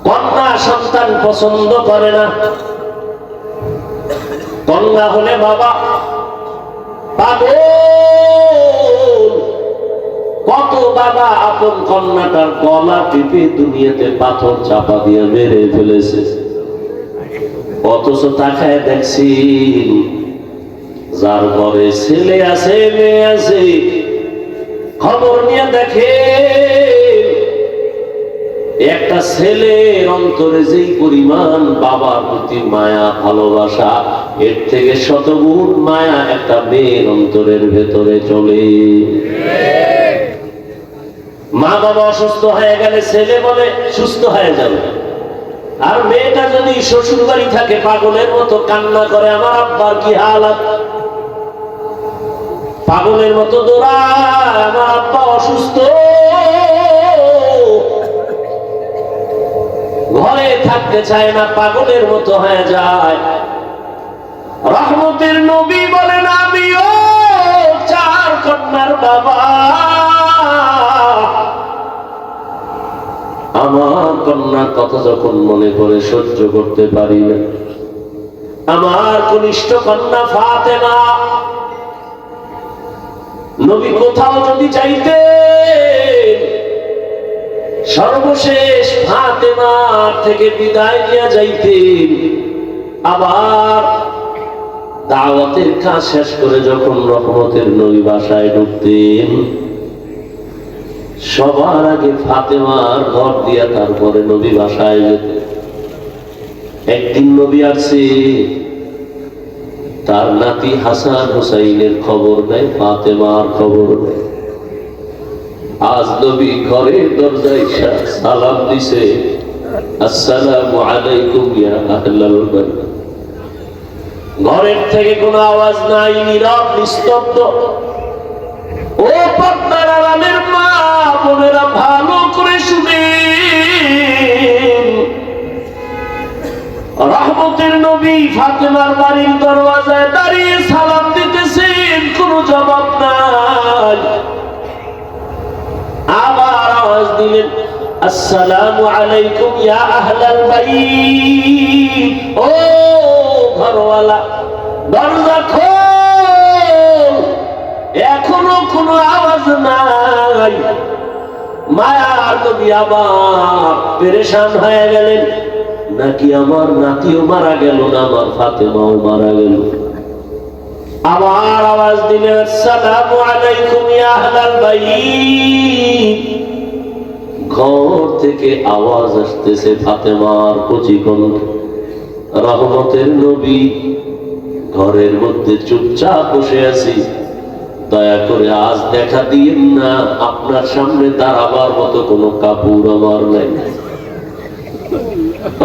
কন্যা সন্তান পছন্দ করে না। কন্যা হলে বাবা পাগল। কত বাবা আপন কন্যাটার গলা টিপে দুনিয়াতে পাথর চাপা দিয়ে মেরে ফেলেছে, অথচ তাকায় দেখছি যার ঘরে ছেলে আছে মেয়ে আছে, খবর নিয়ে দেখে একটা ছেলের অন্তরে যেই পরিমাণ বাবার প্রতি মায়া ভালোবাসা, এর থেকে শতগুণ মায়া একটা মেয়ের অন্তরের ভেতরে চলে। মা বাবা অসুস্থ হয়ে গেলে ছেলে বলে সুস্থ হয়ে যাবে, আর মেয়েটা যদি শ্বশুর বাড়ি থাকে পাগলের মতো কান্না করে, আমার আব্বার কি হালাত। পাগলের মতো দৌড়ায়, আমার আব্বা অসুস্থ। ঘরে থাকতে চায় না, পাগলের মতো হয়ে যায়। রহমতের নবী বলেন, আমিও 4 কন্যার বাবা, আমার কন্যার কথা যখন মনে করে সহ্য করতে পারি না। আমার কনিষ্ঠ কন্যা ফাতেমা, নবী কোথাও যদি যাইতে সর্বশেষ ফাতেমার থেকে বিদায় নিয়ে যাইতেন। আবার দাওয়াতের কাজ শেষ করে যখন রহমতের নবী বাসায় ঢুকতেন, সবার আগে ফাতেমার ঘর দিয়া তারপরে নবী বাসায় যেতেন। একদিন নবী আসছে, তার নাতি হাসান হুসাইনের খবর নেয়, ফাতেমার খবর নেয়। আজ নবী ঘরের দরজায় সালাম দিছে, আসসালামু আলাইকুম ইয়া আহলাল বাইত। ঘরের থেকে কোনো আওয়াজ নাই, নীরব নিস্তব্ধ। ও পর্দার আড়ালের মা বোনেরা, ভালো করে শুনেন, রহমতের নবী ফাতেমার বাড়ির দরওয়াজায় দাঁড়িয়ে সালাম দিতেছেন, কোনো জবাব নাই। আবার আওয়াজ দিলেন, আসসালামু আলাইকুম ইয়া আহলাল বাইত। ও ঘরওয়ালা, দরজা খোল। এখনো কোনো আওয়াজ নাই। মায়ার নবী আবার পেরেশান হয়ে গেলেন, নাকি আমার নাতিও মারা গেল না, আমার ফাতেমাও মারা গেল। আবার আওয়াজ দিলেন, আসসালামু আলাইকুম ইয়া আহলাল বাইত। ঘর থেকে আওয়াজ আসতেছে ফাতেমার কচি কণ্ঠ। রহমতের নবী, ঘরের মধ্যে চুপচাপ বসে আছি, দয়া করে আজ দেখা দিয়েন না, আপনার সামনে দাঁড়াবার মতো কোনো কাপড় আমার নাই।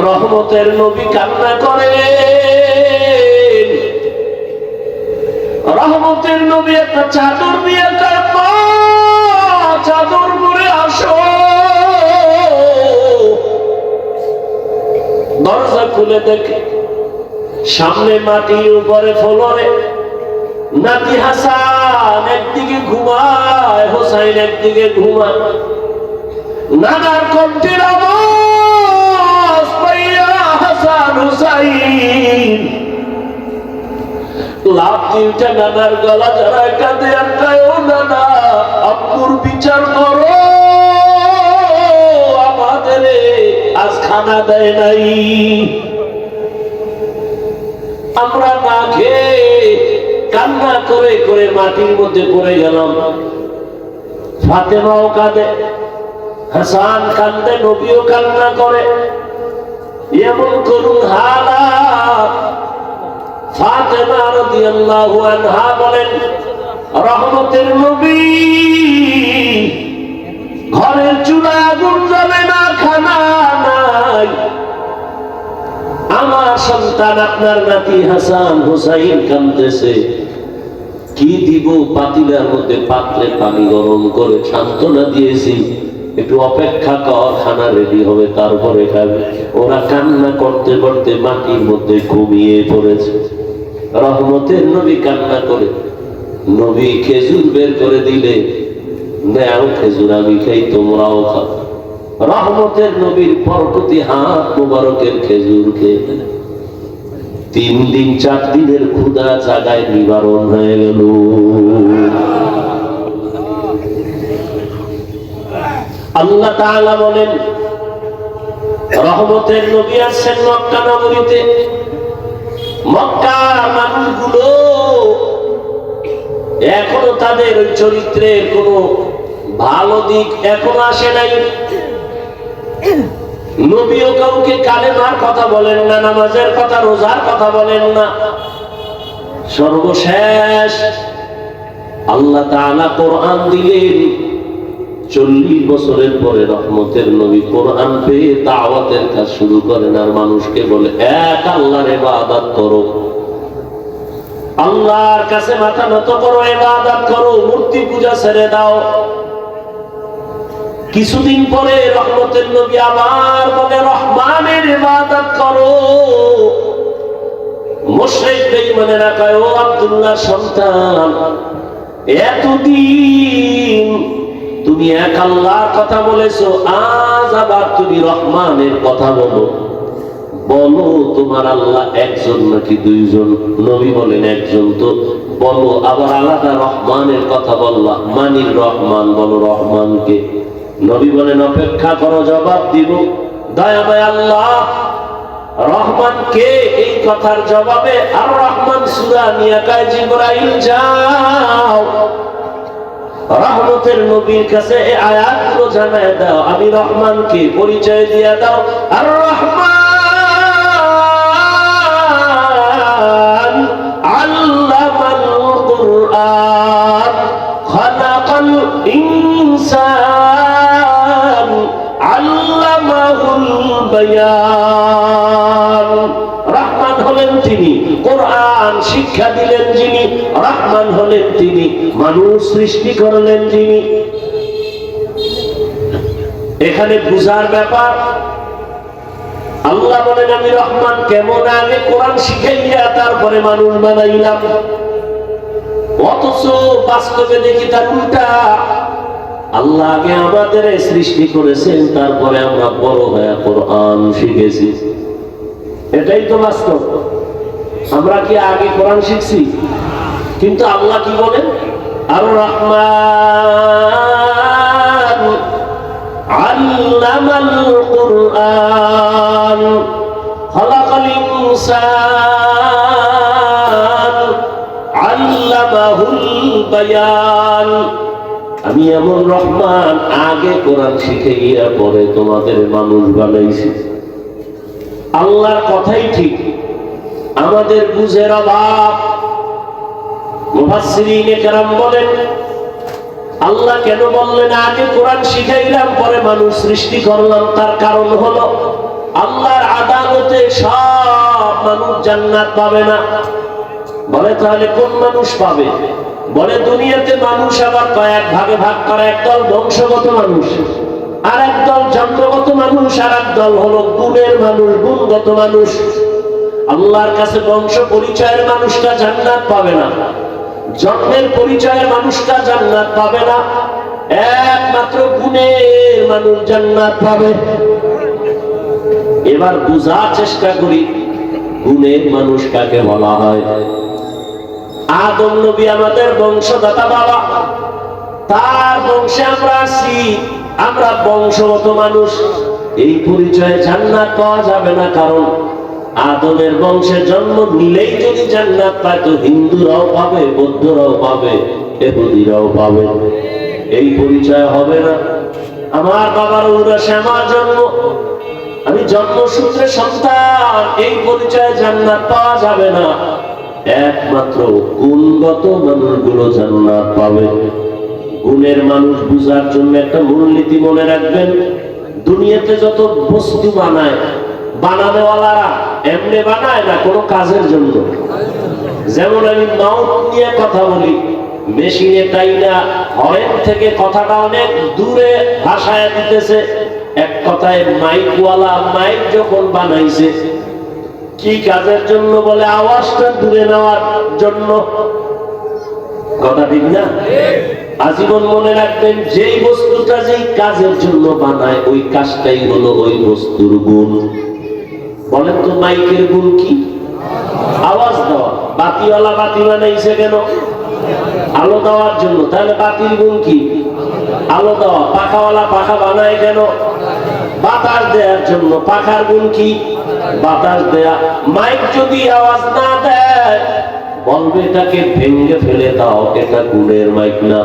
রহমতের নবী কান্না করে। রহমতের নবী একটা চাদর দিয়ে কাঁদা, চাদর পরে আসো। দরজা খুলে দেখে সামনে মাটির উপরে ফলরে নাতি হাসান একদিকে ঘুমায়, হোসাইন একদিকে ঘুমায়। নানার কণ্ঠের আওয়াজ পাইয়া হাসান হুসাইন লাভ দিলটা নানার গলা জড়ায় কাঁদে, আর কয়, ও নানা, আব্বুর বিচার করো, আমাদের আজ খানা দেয় নাই, আমরা না খেয়ে কান্না করে করে মাটির মধ্যে পড়ে গেলাম। ফাতেমাও কাঁদে, হাসান কান্দে, নবীও কান্না করে। এমন করুন হালাত। ফাতেমা রাদিয়াল্লাহু আনহা বলেন, রহমতের নবী, ঘরের চুলায় আগুন জ্বলে না, খানা নাই। আমার সন্তান আপনার নাতি হাসান হুসাইন কাঁদতেছে, কি দিব? পাতিলার মধ্যে পাত্রে পানি গরম করে সান্ত্বনা দিয়েছি, একটু অপেক্ষা কর, খানা রেডি হবে তারপরে খাবে। ওরা কান্না করতে করতে মাটির মধ্যে ঘুমিয়ে পড়েছে। রহমতের নবী কান্না করে, নবী খেজুর বের করে দিলে, নেও খেজুর, আমি খাই, তোমরাও খাও। রহমতের নবীর বরকতি হাত মুবারকের খেজুর খেয়ে 3 দিন 4 দিনের ক্ষুধা জাগায় নিবারণ হয়ে গেল। আল্লাহ তাআলা বলেন, রহমতের নবী আসছেন মক্কা নগরীতে। মক্কার মানুষগুলো এখনো তাদের ওই চরিত্রের কোনো ভালো দিক এখনো আসে নাই। নবীও কাউকে কালেমার কথা বলেন না, নামাজের কথা, রোজার কথা বলেন না। সর্বশেষ আল্লাহ তাআলা কোরআন দিলেন। 40 বছরের পরে রহমতের নবী কোরআন পেয়ে দাওয়াতের কাজ শুরু করেন, আর মানুষকে বলে, এক আল্লাহর ইবাদত করো, আল্লাহর কাছে মাথা নত করো, ইবাদত করো, মূর্তি পূজা ছেড়ে দাও। কিছুদিন পরে রহমতের নবী আবার বলে, রহমান ইবাদত করো। মুশরিক বেঈমানেরা কয়, ও আব্দুল্লাহর সন্তান, এতদিন তুমি এক আল্লাহর কথা বলেছো, আজ আবার তুমি রহমানের কথা বলো। বলো তোমার আল্লাহ একজন নাকি দুইজন? নবী বলেন একজন। তো বলো আবার আলাদা রহমানের কথা বললা, মানির রহমান, বলো রহমানকে। নবী বলেন অপেক্ষা করো, জবাব দিব। দয়াময় আল্লাহ রহমান কে? এই কথার জবাবে আর রহমান সূরা নিয়ে কয়, জিবরাইল যাও রহমতের নবীর কাছে এই আয়াতগুলো জানায় দাও, আমি রহমানকে পরিচয় দিয়ে দাও। আর রহমান আল্লামাল কুরআন খালাকাল ইনসান আল্লামাহুল বায়ান। রহমান হলেন তিনি, কোরআন শিক্ষা দিলেন যিনি। রহমান হলেন তিনি, মানুষ সৃষ্টি করলেন যিনি। এখানে বুঝার ব্যাপার। আল্লাহ বলেন আমি রহমান কেমন? আগে কোরআন শিখাইয়া তারপরে মানুষ বানাইলাম। অথচ বাস্তবে দেখি তার উল্টা। আল্লাহ আগে আমাদের সৃষ্টি করেছেন, তারপরে আমরা বড় হয়ে কোরআন শিখেছি। এটাই তো বাস্তব। আমরা কি আগে কোরআন শিখছি? কিন্তু আল্লাহ কি বলেন? আর রহমান আল্লামাল কুরআন খালাকাল ইনসান আল্লামাহুল বায়ান। আমি এমন রহমান, আগে কোরআন শিখাইয়া পরে তোমাদের মানুষ বানাইছি। আল্লাহর কথাই ঠিক, আমাদের বুঝের অভাব। মুফাসসিরিনে কেরাম বলেন আল্লাহ কেন বললেন আগে কোরআন শিখাইলাম পরে মানুষ সৃষ্টি করলাম? তার কারণ হলো আল্লাহর আদালতে সব মানুষ জান্নাত পাবে না। বলে তাহলে কোন মানুষ পাবে? বলে দুনিয়াতে মানুষ আবার কয়েক ভাগে ভাগ করা, একদল বংশগত মানুষ, আর একদল জন্মগত মানুষ, আর একদল হলো গুণের মানুষ, গুণগত মানুষ। আল্লাহর কাছে বংশ পরিচয়ের মানুষটা জান্নাত পাবে না, জন্মের পরিচয়ের মানুষটা জান্নাত পাবে না, একমাত্র গুণের মানুষ জান্নাত পাবে। এবার বুঝার চেষ্টা করি গুণের মানুষ কাকে বলা হয়। আদম নবী আমাদের বংশদাতা বাবা, তার বংশে আমরা আছি, আমরা বংশগত মানুষ। এই পরিচয়ে জান্নাত পাওয়া যাবে না, কারণ আদমের বংশে জন্ম নিলেই যদি জান্নাত পায় তো হিন্দুরাও পাবে, বৌদ্ধরাও পাবে, ইহুদিরাও পাবে। এই পরিচয় হবে না। আমার বাবার উরাসে আমার জন্ম, আমি জন্মসূত্রে সন্তান, এই পরিচয়ে জান্নাত পাওয়া যাবে না। একমাত্র গুণগত মানুষগুলো জান্নাত পাবে। গুণের মানুষ বুঝার জন্য একটা মূলনীতি মনে রাখবেন। দুনিয়াতে যত বস্তু বানায়, বানানোওয়ালারা এমনি বানায় না, কোনো কাজের জন্য। যেমন আমি মাউথ নিয়ে কথা বলি, মেশিনে তাই না হরেন থেকে কথাটা অনেক দূরে ভাষায় দিতেছে। এক কথায় মাইকওয়ালা মাইক যখন বানাইছে, কি কাজের জন্য? বলে আওয়াজটা দূরে নেওয়ার জন্য। কথা ঠিক না? আজীবন মনে রাখবেন, যেই বস্তুটা যেই কাজের জন্য বানায় ওই কাজটাই হলো ওই বস্তুর গুণ। বলেন তো মাইকের গুণ কি? আওয়াজ দেওয়া। বাতিওয়ালা বাতি বানাইছে কেন? আলো দেওয়ার জন্য। তাহলে বাতির গুণ কি? আলো দেওয়া। পাখাওয়ালা পাখা বানায় কেন? বাতাস দেওয়ার জন্য। পাখার গুণ কি? বাতাস দেয়া। মাইক যদি আওয়াজ না দেয় বলবে এটাকে ভেঙে ফেলে দাও, এটা গুণের মাইক না।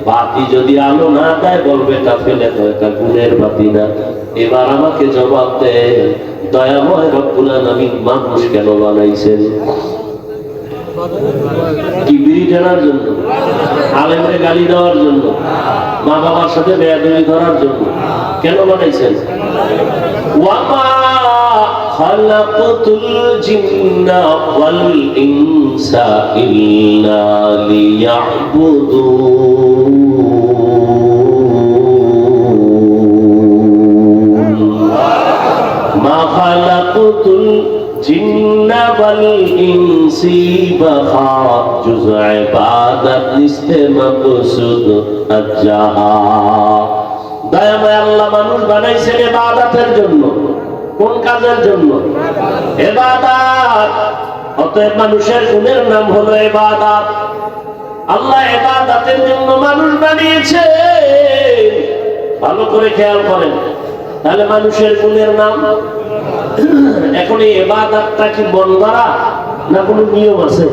বাতি যদি আলো না দেয় বলবে এটা ফেলে দাও, এটা গুণের বাতি না। এবার আমাকে জবাব দেন, দয়াময় রব্বুল আলামিন মানুষ কেন বানাইছেন? কি বিড়ি টানার জন্য? আলেমরে গালি দেওয়ার জন্য? মা বাবার সাথে বেয়াদবি করার জন্য? কেন বানাইছেন? ওয়ামা খালাকাতুল জিন্না ওয়াল ইনসা ইল্লা লিয়াবুদুন। মা খালাকুতুল জিন্না ওয়াল ইনসি বাখা জুজ ইবাদত নিস্তে মাকসুদ আজ্জাহা। দয়াময় আল্লাহ মানুষ বানাইছেন ইবাদতের জন্য। কোন কাজের জন্য? ইবাদত। অতএব মানুষের গুণের নাম হলো ইবাদত। আল্লাহ ইবাদতের জন্য মানুষ বানিয়েছে। ভালো করে খেয়াল করেন, তাহলে মানুষের গুণের নাম। এখন এই ইবাদতটা কি মন গড়া না কোনো নিয়ম আছে?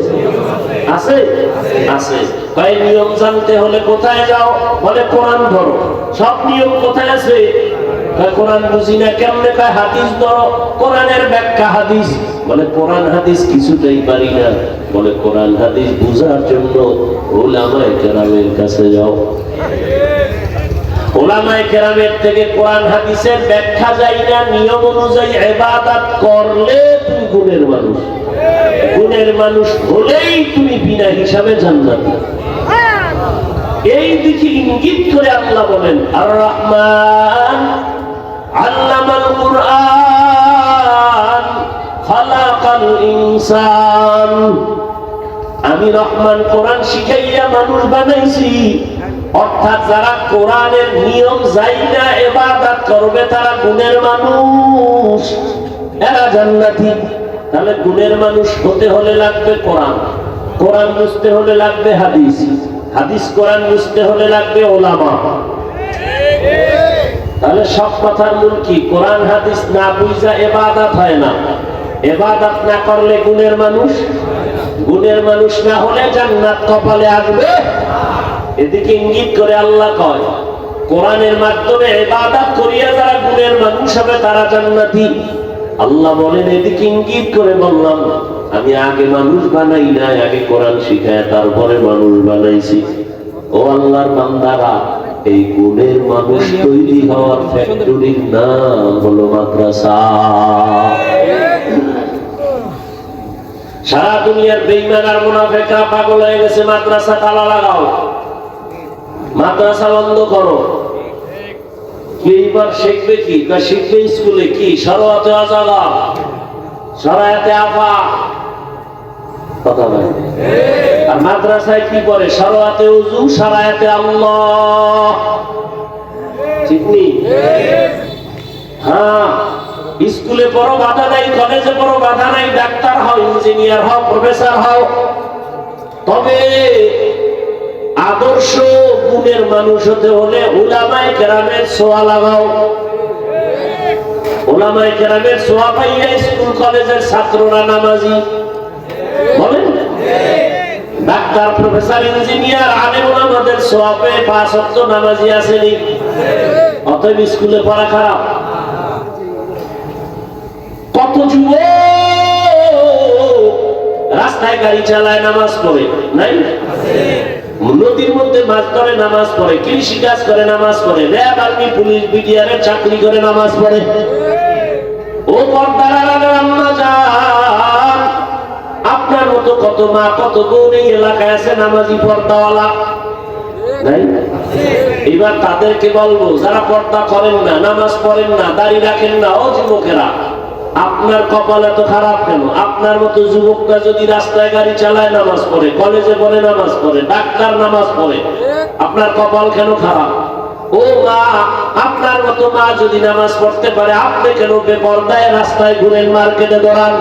আছে আছে। ভাই নিয়ম জানতে হলে কোথায় যাও? বলে কোরআন ধরো। সব নিয়ম কোথায় আছে? কোরআন বুঝি না কেমনে? কয় হাদিস ধরো, কোরআনের ব্যাখ্যা হাদিস। বলে কোরআন হাদিস কিছুতেই পারি না। বলে কোরআন হাদিস বুঝার জন্য উলামায়ে কেরামের কাছে যাও। উলামায়ে কেরামের থেকে কোরআন হাদিসের ব্যাখ্যা যাই না, নিয়ম অনুযায়ী ইবাদত করলে তুমি গুণের মানুষ। গুণের মানুষ হলেই তুমি বিনা হিসাবে জান্নাতি। এই দিকে ইঙ্গিত করে আল্লাহ বলেন আর রহমান আল্লামাল কুরআন খালাকাল ইনসান। আমি রহমান কোরআন শিখাইয়া মানুষ বানাইছি। অর্থাৎ যারা কোরআনের নিয়ম জাইনা ইবাদত করবে তারা গুণের মানুষ, এরা জান্নাতি। তাহলে গুণের মানুষ হতে হলে লাগবে কোরআন, কোরআন বুঝতে হলে লাগবে হাদিস, হাদিস কোরআন বুঝতে হলে লাগবে ওলামা। তাহলে সব কথার মূল কি? কোরআন হাদিস না বুঝা ইবাদত হয় না। ইবাদত না করলে গুণের মানুষ, গুণের মানুষ না হলে জান্নাত কপালে আসবে। এদিকে ইঙ্গিত করে আল্লাহ কয় কোরআনের মাধ্যমে ইবাদত করিয়া যারা গুণের মানুষ হবে তারা জান্নাতি। আল্লাহ বলেন এদিকে ইঙ্গিত করে বললাম আমি আগে মানুষ বানাই নাই, আগে কোরআন শিখায় তারপরে মানুষ বানাইছি। ও আল্লাহর বান্দারা, এই গুণের মানুষ তৈরি হওয়ার ফ্যাক্টরির নাম হলো মাদ্রাসা। সারা দুনিয়ার বেঈমান আর মুনাফিকরা পাগল হয়ে গেছে মাদ্রাসা তালা লাগাও, মাদ্রাসা বন্ধ করো। এইবার শিখবে কি? শিখবে স্কুলে কি? সরাতে আজাদা, সরাতে আফা, কথা বলে। আর মাদ্রাসায় কি করে? সরাতে উজু, সরাতে আল্লাহ। ঠিক নেই? হ্যাঁ, স্কুলে পড়ো বাধা নাই, কলেজে পড়ো বাধা নাই, ডাক্তার হও, ইঞ্জিনিয়ার হও, প্রফেসর হও। তবে আদর্শ গুণের মানুষ হতে হলে উলামায়ে কেরামের ছোঁয়া লাগাও। উলামায়ে কেরামের ছোঁয়া পাইয়া স্কুল কলেজের ছাত্ররা নামাজি। বলেন ডাক্তার, প্রফেসর, ইঞ্জিনিয়ার, আলেম ওলামাদের ছোঁয়া পেয়ে 5 ওয়াক্ত নামাজি আসেনি। অতএব স্কুলে পড়া খারাপ। কত যুবক রাস্তায় গাড়ি চালায়, নামাজ পড়ে নাই? নদীর মধ্যে মাছ ধরে নামাজ পড়ে, কৃষি কাজ করে নামাজ পড়ে, র্যাব, আর্মি, পুলিশ, বিডিআরের চাকরি করে নামাজ পড়ে। ও পর্দার আম্মা জান, আপনার মতো কত মা কত বোন এই এলাকায় আছে নামাজি পর্দাওয়ালা নাই? এবার তাদেরকে বলবো যারা পর্দা করেন না, নামাজ পড়েন না, দাড়ি রাখেন না, ও যুবকেরা, আপনার কপাল এত খারাপ কেন? আপনার মতো যুবকরা যদি রাস্তায় গাড়ি চালায় নামাজ পড়ে, কলেজে পড়ে নামাজ পড়ে, ডাক্তার নামাজ পড়ে, আপনার কপাল কেন খারাপ? ও মা, আপনার মতো মা যদি নামাজ পড়তে পারে, আপনি কেন বেপরদায় রাস্তায় ঘুরেন, মার্কেটে দৌড়ান?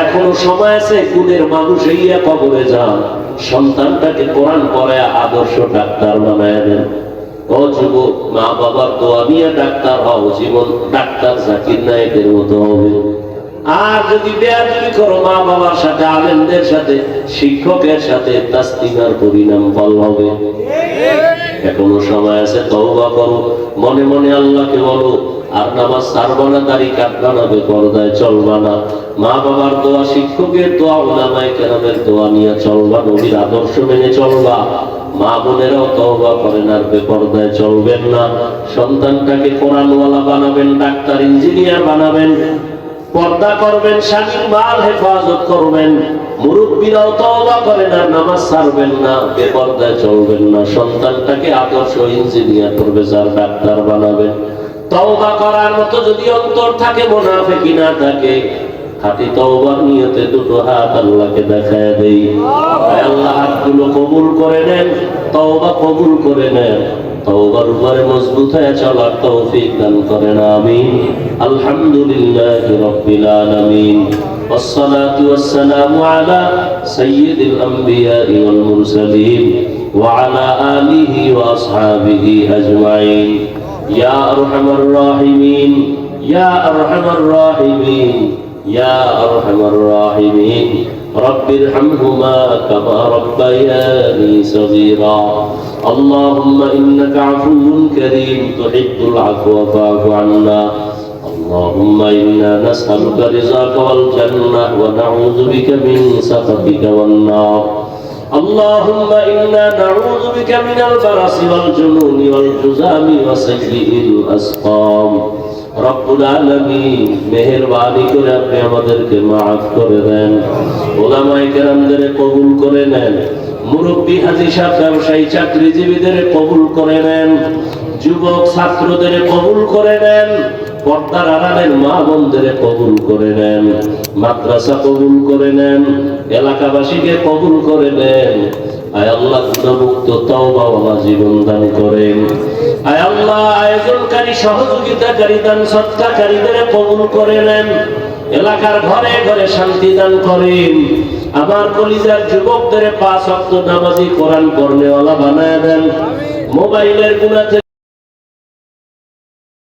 এখনো সময় আছে, গুণের মানুষ হইয়া কবরে যান, সন্তানটাকে কোরআন পড়ায় আদর্শ ডাক্তার বানায় দেন। ও যুবক, মা বাবার দোয়া নিয়ে ডাক্তার হও, জীবন ডাক্তার জাকির নায়েকের মতো হবে। আর যদি বেয়াদবি করো মা বাবার সাথে, আলেমদের সাথে, শিক্ষকের সাথে, তাসলিমার পরিণাম ফল হবে। এখনো সময় আছে, তওবা করো, মনে মনে আল্লাহকে বলো। আর নামাজ ছাড়বা না, দাড়ি কাটবা না, বেপরদায় চলবা না, মা বাবার দোয়া, শিক্ষকের দোয়া, উলামায়ে কেরামের দোয়া নিয়ে চলবা, নবীর আদর্শ মেনে চলবা। মা বোনেরাও তওবা করেন আর বেপরদায় চলবেন না। সন্তানটাকে কোরআনওয়ালা বানাবেন, ডাক্তার, ইঞ্জিনিয়ার বানাবেন, পর্দা করবেন, স্বামীর মাল হেফাজত করবেন। মুরব্বীরাও তওবা করেন আর নামাজ ছাড়বেন না, বেপরদায় চলবেন না। সন্তানটাকে আদর্শ ইঞ্জিনিয়ার, প্রফেসর, ডাক্তার বানাবেন। তওবা করার মতো যদি অন্তর থাকে, মুনাফিকি না থাকে, খাঁটি তওবার নিয়তে দুটো হাত আল্লাহকে দেখায় দেই। আল্লাহ হাতগুলো কবুল করে নেন, তওবা কবুল করে নেন, তওবার উপরে মজবুত হয়ে চলার তৌফিক দান করেন, আমিন। আলহামদুলিল্লাহি রাব্বিল আলামিন, والصلاة والسلام على سيد الأنبياء والمرسلين وعلى آله وأصحابه أجمعين يا أرحم الراحمين يا أرحم الراحمين يا أرحم الراحمين رب ارحمهما كما ربياني صغيرا اللهم إنك عفو كريم تحب العفو فاعف عنا اللهم إنا نسألك رضاك والجنة ونعوذ بك من سخطك والنار اللهم إنا نعوذ بك من البرص والجنون والجذام وسيء الأسقام রব্বুল আলামিন মেহেরবানি করে আপনি আমাদেরকে মাফ করে দেন, ওলামায়ে কেরামদের কবুল করে নেন, মুরব্বী হাজী সাহেব ব্যবসায়ী চাকরিজীবীদের কবুল করে নেন, যুবক ছাত্রদের কবুল করে নেন, পর্দার আড়ালের মা বোনদের কবুল করে নেন, মাদ্রাসা কবুল করে নেন, এলাকাবাসীকে কবুল করে নেন। আয় আল্লাহ গুনাহমুক্ত তওবাওয়ালা জীবন দান করেন। আয় আল্লাহ আয়োজনকারী সহযোগিতাকারী দান সৎকারীদের কবুল করে নেন, এলাকার ঘরে ঘরে শান্তি দান করেন। আমার কলিজার যুবকদের 5 ওয়াক্ত নামাজি কোরআন পড়নেওয়ালা বানায় দেন, মোবাইলের গুনাহ থেকে